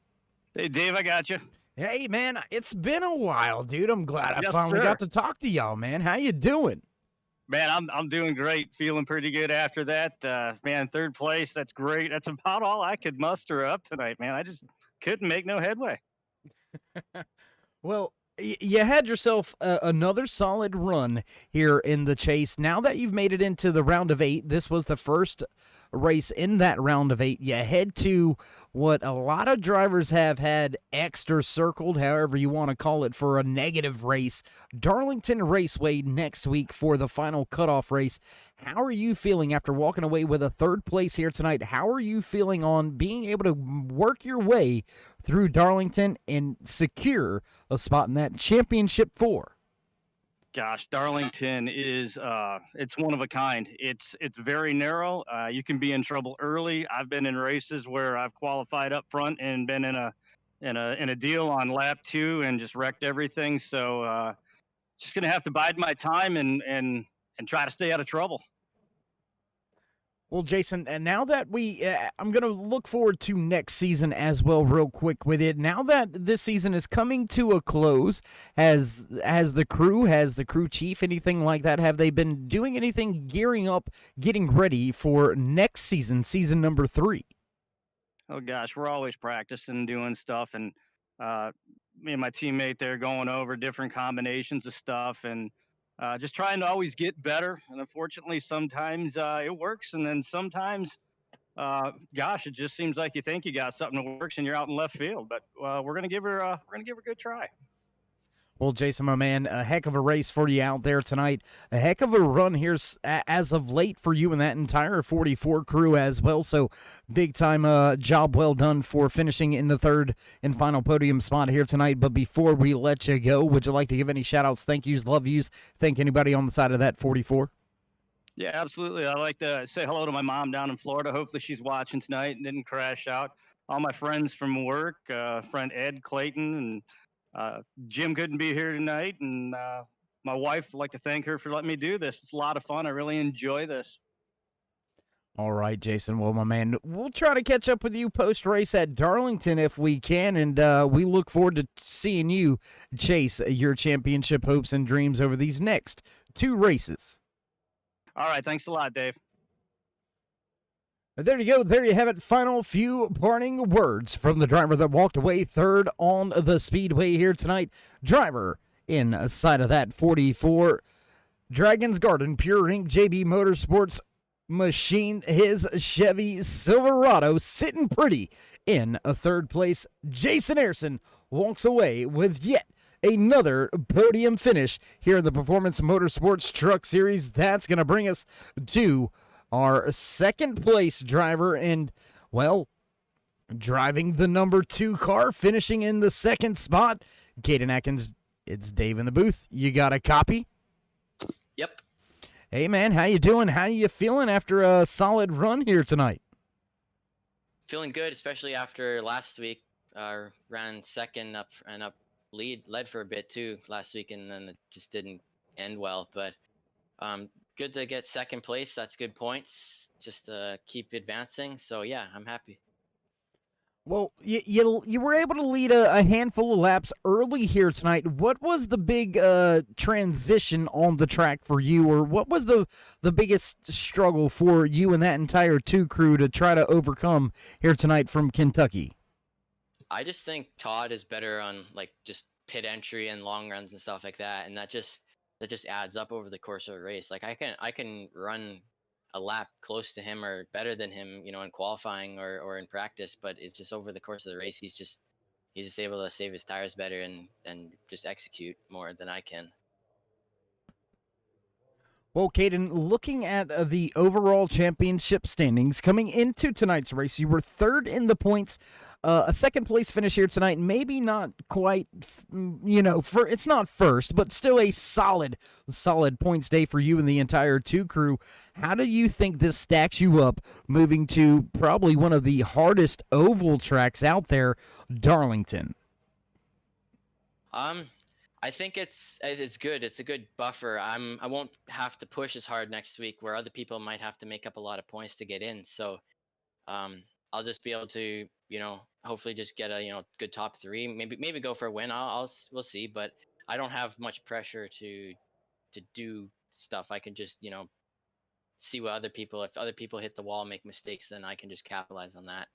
Hey, Dave, I got you. Hey, man, it's been a while, dude. I'm glad I Yes, finally sir. got to talk to y'all, man. How you doing? Man, I'm doing great. Feeling pretty good after that. Man, third place. That's great. That's about all I could muster up tonight, man. I just couldn't make no headway. Well, you had yourself another solid run here in the chase. Now that you've made it into the round of 8, this was the first race in that round of 8. You head to what a lot of drivers have had extra circled, however you want to call it, for a negative race, Darlington Raceway next week for the final cutoff race. How are you feeling after walking away with a third place here tonight? How are you feeling on being able to work your way through Darlington and secure a spot in that championship 4? Gosh, Darlington is it's one of a kind. It's very narrow. You can be in trouble early. I've been in races where I've qualified up front and been in a deal on lap 2 and just wrecked everything. So just gonna have to bide my time and try to stay out of trouble. Well, Jason, and now that I'm going to look forward to next season as well, real quick with it. Now that this season is coming to a close, has the crew chief, anything like that? Have they been doing anything gearing up, getting ready for next season, season number 3? Oh gosh, we're always practicing, doing stuff, and me and my teammate there going over different combinations of stuff, and just trying to always get better. And unfortunately, sometimes it works, and then sometimes, gosh, it just seems like you think you got something that works, and you're out in left field. But we're gonna give her a good try. Well, Jason, my man, a heck of a race for you out there tonight. A heck of a run here as of late for you and that entire 44 crew as well. So, big time job well done for finishing in the third and final podium spot here tonight. But before we let you go, would you like to give any shout outs, thank yous, love yous, thank anybody on the side of that 44? Yeah, absolutely. I like to say hello to my mom down in Florida. Hopefully, she's watching tonight and didn't crash out. All my friends from work, friend Ed Clayton, and Jim couldn't be here tonight, and my wife, I'd like to thank her for letting me do this. It's a lot of fun. I really enjoy this. All right, Jason. Well, my man, we'll try to catch up with you post race at Darlington if we can, and we look forward to seeing you chase your championship hopes and dreams over these next 2 races. All right, thanks a lot, Dave. There you go. There you have it. Final few parting words from the driver that walked away third on the speedway here tonight. Driver inside of that 44 Dragon's Garden Pure Ink JB Motorsports machine, his Chevy Silverado, sitting pretty in a third place. Jason Harrison walks away with yet another podium finish here in the Performance Motorsports Truck Series. That's going to bring us to our second place driver, and, well, driving the number 2 car, finishing in the second spot, Caden Atkins. It's Dave in the booth. You got a copy? Yep. Hey, man, how you doing? How you feeling after a solid run here tonight? Feeling good, especially after last week. Ran second up led for a bit too last week, and then it just didn't end well. But good to get second place. That's good points. Just to keep advancing. So yeah, I'm happy. Well, you were able to lead a handful of laps early here tonight. What was the big transition on the track for you, or what was the biggest struggle for you and that entire 2 crew to try to overcome here tonight from Kentucky? I just think Todd is better on like just pit entry and long runs and stuff like that, and that just adds up over the course of a race. Like I can run a lap close to him or better than him, in qualifying or in practice, but it's just over the course of the race he's just able to save his tires better and just execute more than I can. Well, Caden, looking at the overall championship standings coming into tonight's race, you were third in the points. A second place finish here tonight, maybe not quite, for it's not first, but still a solid points day for you and the entire two crew. How do you think this stacks you up moving to probably one of the hardest oval tracks out there, Darlington? Um, I think it's good. It's a good buffer. I won't have to push as hard next week where other people might have to make up a lot of points to get in. So um, I'll just be able to hopefully just get a good top three. Maybe go for a win. We'll see. But I don't have much pressure to do stuff. I can just see what other people if other people hit the wall and make mistakes, then I can just capitalize on that.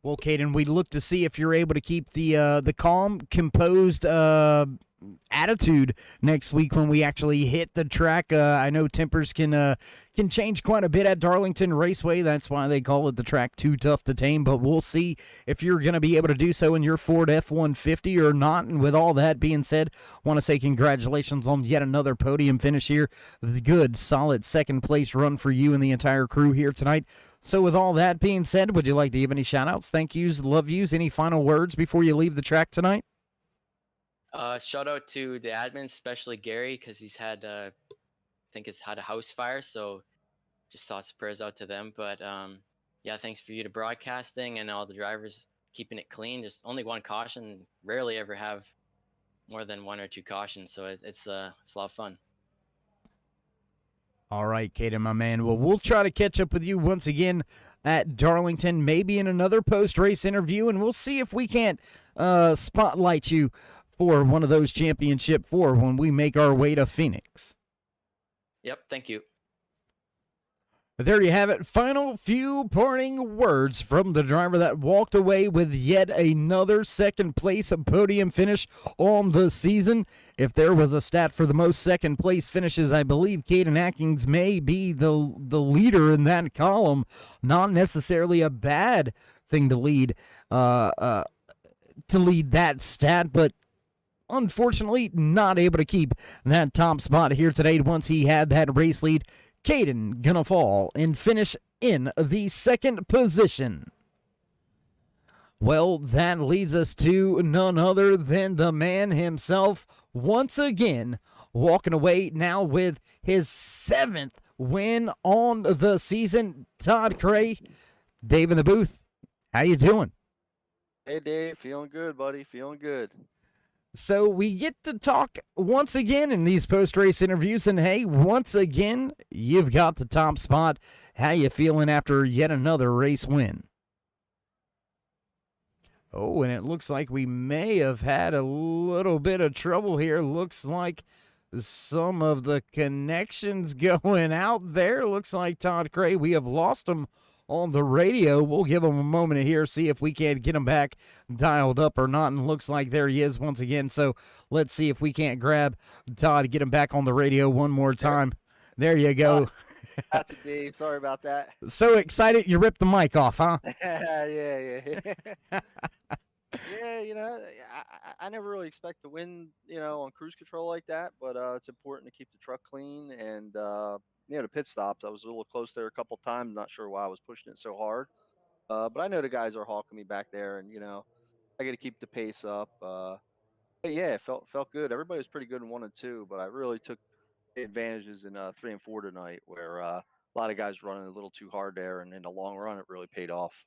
Well, Caden, we look to see if you're able to keep the calm, composed attitude next week when we actually hit the track. I know tempers can change quite a bit at Darlington Raceway. That's why they call it the track too tough to tame. But we'll see if you're going to be able to do so in your Ford F-150 or not. And with all that being said, want to say congratulations on yet another podium finish here. The good, solid second place run for you and the entire crew here tonight. So with all that being said, would you like to give any shout-outs, thank yous, love yous, any final words before you leave the track tonight? Shout out to the admins, especially Gary, because I think he's had a house fire, so just thoughts and prayers out to them. But yeah, thanks for you to broadcasting and all the drivers keeping it clean. Just only one caution. Rarely ever have more than one or two cautions, so it's a lot of fun. All right, Caden, my man. Well, we'll try to catch up with you once again at Darlington, maybe in another post-race interview, and we'll see if we can't spotlight you for one of those championship four when we make our way to Phoenix. Yep, thank you. There you have it. Final few parting words from the driver that walked away with yet another second place podium finish on the season. If there was a stat for the most second place finishes, I believe Caden Atkins may be the leader in that column. Not necessarily a bad thing to lead that stat, but unfortunately not able to keep that top spot here today once he had that race lead. Caden gonna fall and finish in the second position. Well, that leads us to none other than the man himself, once again walking away now with his 7th win on the season. Todd Cray, Dave in the booth, how you doing? Hey, Dave. Feeling good, buddy. Feeling good. So we get to talk once again in these post-race interviews, and hey, once again, you've got the top spot. How you feeling after yet another race win? Oh, and it looks like we may have had a little bit of trouble here. Looks like some of the connections going out there. Looks like Todd Cray, we have lost him on the radio. We'll give him a moment here, see if we can't get him back dialed up or not. And looks like there he is once again. So let's see if we can't grab Todd, get him back on the radio one more time. There you go. That's it, Dave. Sorry about that. So excited you ripped the mic off, huh? Yeah. Yeah, I never really expect to win, on cruise control like that, but it's important to keep the truck clean and, the pit stops. I was a little close there a couple times. Not sure why I was pushing it so hard. But I know the guys are hawking me back there, and I got to keep the pace up. But yeah, it felt good. Everybody was pretty good in 1 and 2, but I really took the advantages in 3 and 4 tonight, where a lot of guys running a little too hard there, and in the long run, it really paid off.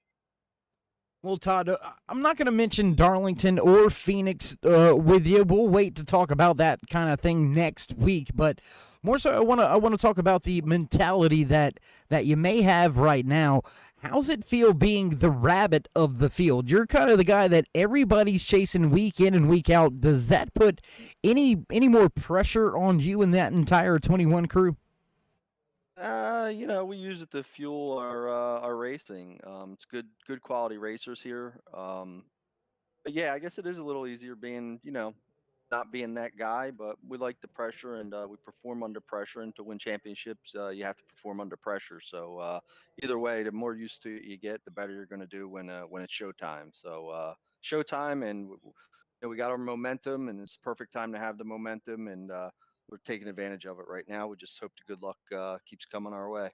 Well, Todd, I'm not going to mention Darlington or Phoenix with you. We'll wait to talk about that kind of thing next week. But more so, I want to talk about the mentality that you may have right now. How's it feel being the rabbit of the field? You're kind of the guy that everybody's chasing week in and week out. Does that put any more pressure on you and that entire 21 crew? We use it to fuel our racing. It's good quality racers here. But yeah, I guess it is a little easier being, not being that guy, but we like the pressure and we perform under pressure. And to win championships, you have to perform under pressure. So either way, the more used to you get, the better you're going to do when it's showtime. So showtime, and we got our momentum, and it's perfect time to have the momentum. And we're taking advantage of it right now. We just hope the good luck keeps coming our way.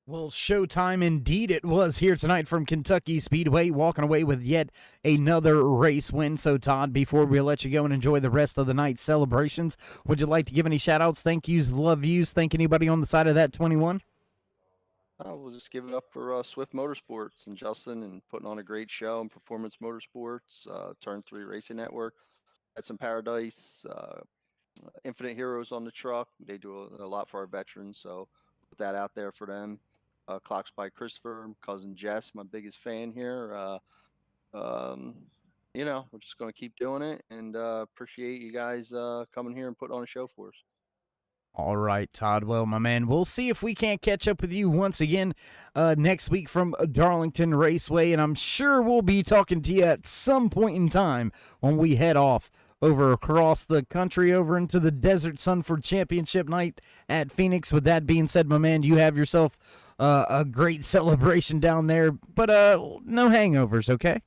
Well, showtime indeed it was here tonight from Kentucky Speedway, walking away with yet another race win. So, Todd, before we let you go and enjoy the rest of the night's celebrations, would you like to give any shout-outs, thank yous, love yous, thank anybody on the side of that 21? We'll just give it up for Swift Motorsports and Justin and putting on a great show and Performance Motorsports, Turn 3 Racing Network, Edson Paradise, Infinite Heroes on the truck. They do a lot for our veterans, so put that out there for them. Clocks by Christopher, cousin Jess, my biggest fan here. We're just going to keep doing it and appreciate you guys coming here and putting on a show for us. All right, Todd. Well, my man, we'll see if we can't catch up with you once again next week from Darlington Raceway, and I'm sure we'll be talking to you at some point in time when we head off over across the country over into the Desert Sun for Championship night at Phoenix. With that being said, my man, you have yourself a great celebration down there, but no hangovers, okay?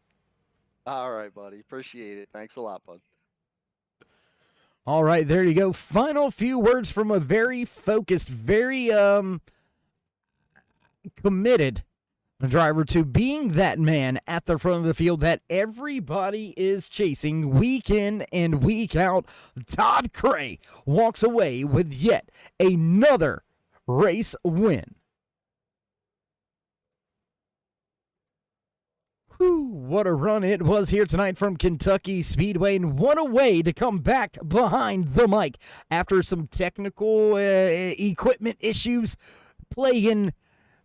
All right, buddy. Appreciate it. Thanks a lot, bud. All right, there you go. Final few words from a very focused, very committed driver to being that man at the front of the field that everybody is chasing week in and week out. Todd Cray walks away with yet another race win. Whew, what a run it was here tonight from Kentucky Speedway, and what a way to come back behind the mic after some technical equipment issues plaguing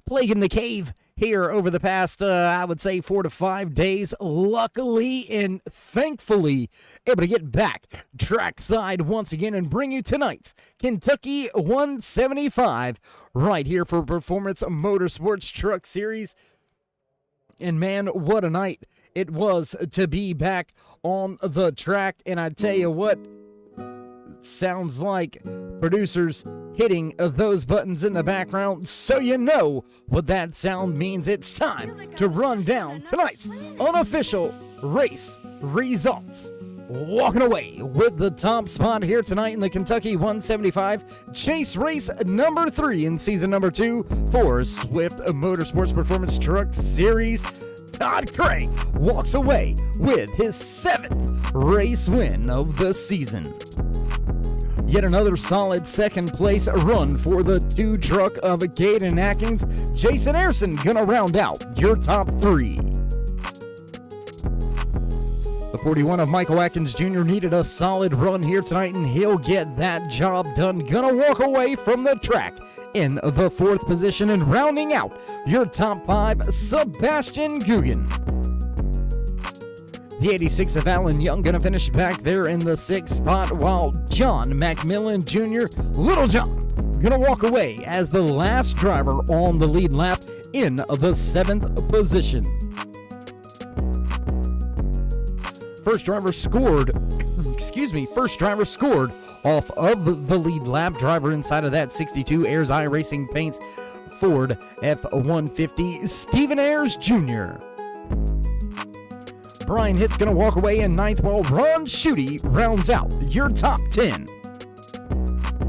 the cave here over the past, I would say, 4 to 5 days. Luckily and thankfully able to get back trackside once again and bring you tonight's Kentucky 175 right here for Performance Motorsports Truck Series. And man, what a night it was to be back on the track. And I tell you what, sounds like producers hitting those buttons in the background, so you know what that sound means. It's time to run down tonight's unofficial race results. Walking away with the top spot here tonight in the Kentucky 175 Chase Race number 3 in season number 2 for Swift Motorsports Performance Truck Series. Todd Cray walks away with his 7th race win of the season. Yet another solid second place run for the 2 truck of Caden Atkins. Jason Ayerson gonna round out your top 3. The 41 of Michael Atkins Jr. needed a solid run here tonight, and he'll get that job done. Gonna walk away from the track in the 4th position, and rounding out your top 5, Sebastian Guggen. The 86 of Alan Young gonna finish back there in the 6th spot, while John McMillan Jr., Little John, gonna walk away as the last driver on the lead lap in the 7th position. First driver scored off of the lead lap. Driver inside of that 62 Ayers iRacing Paints Ford F-150, Stephen Ayers Jr. Brian Hitt's going to walk away in 9th, while Ron Schutte rounds out your top 10.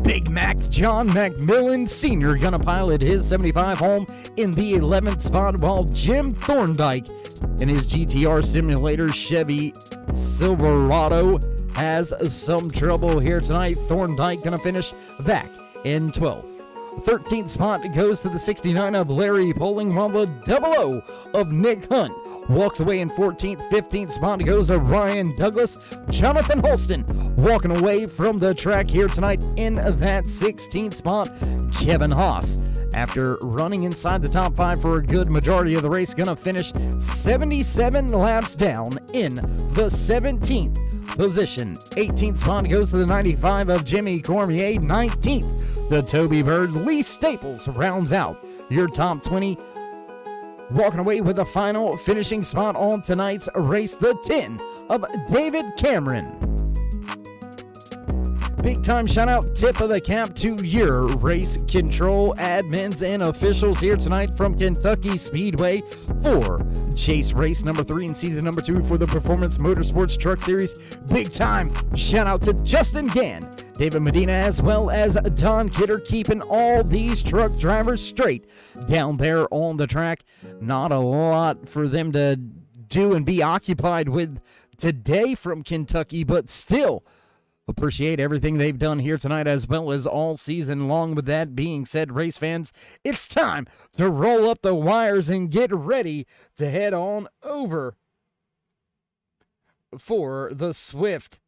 Big Mac John McMillan Sr. going to pilot his 75 home in the 11th spot, while Jim Thorndike in his GTR Simulator Chevy Silverado has some trouble here tonight. Thorndike going to finish back in 12th. 13th spot goes to the 69 of Larry Poling, while the 00 of Nick Hunt walks away in 14th. 15th spot goes to Ryan Douglas. Jonathan Holston walking away from the track here tonight in that 16th spot. Kevin Haas, after running inside the top 5 for a good majority of the race, gonna finish 77 laps down in the 17th position. 18th spot goes to the 95 of Jimmy Cormier. 19th, the Toby Bird. Lee Staples rounds out your top 20. Walking away with the final finishing spot on tonight's race, the 10 of David Cameron. Big time shout out, tip of the cap to your race control admins and officials here tonight from Kentucky Speedway for Chase race number 3 in season number 2 for the Performance Motorsports Truck Series. Big time shout out to Justin Gann, David Medina, as well as Don Kidder, keeping all these truck drivers straight down there on the track. Not a lot for them to do and be occupied with today from Kentucky, but still appreciate everything they've done here tonight as well as all season long. With that being said, race fans, it's time to roll up the wires and get ready to head on over for the Swift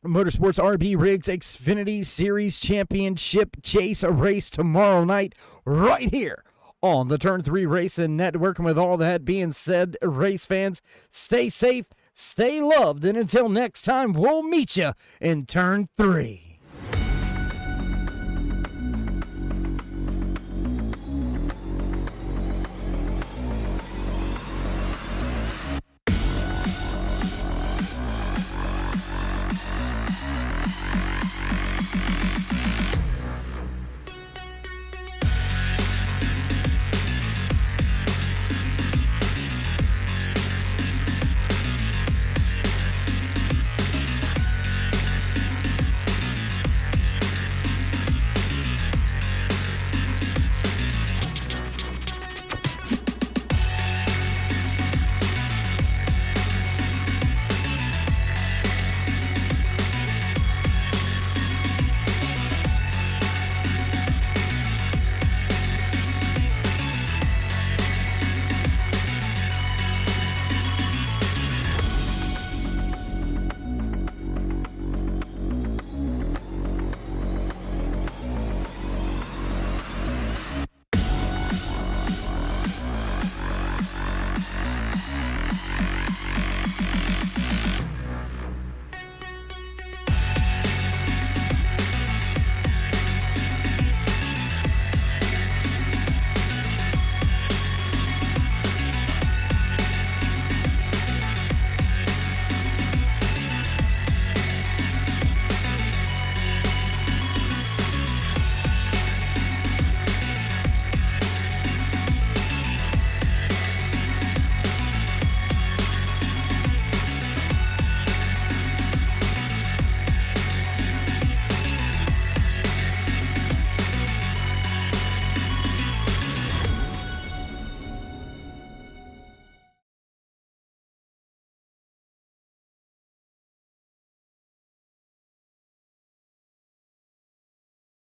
Motorsports RB Rigs Xfinity Series Championship Chase race tomorrow night right here on the Turn 3 Racing Network. And with all that being said, race fans, stay safe, stay loved, and until next time, we'll meet you in Turn 3.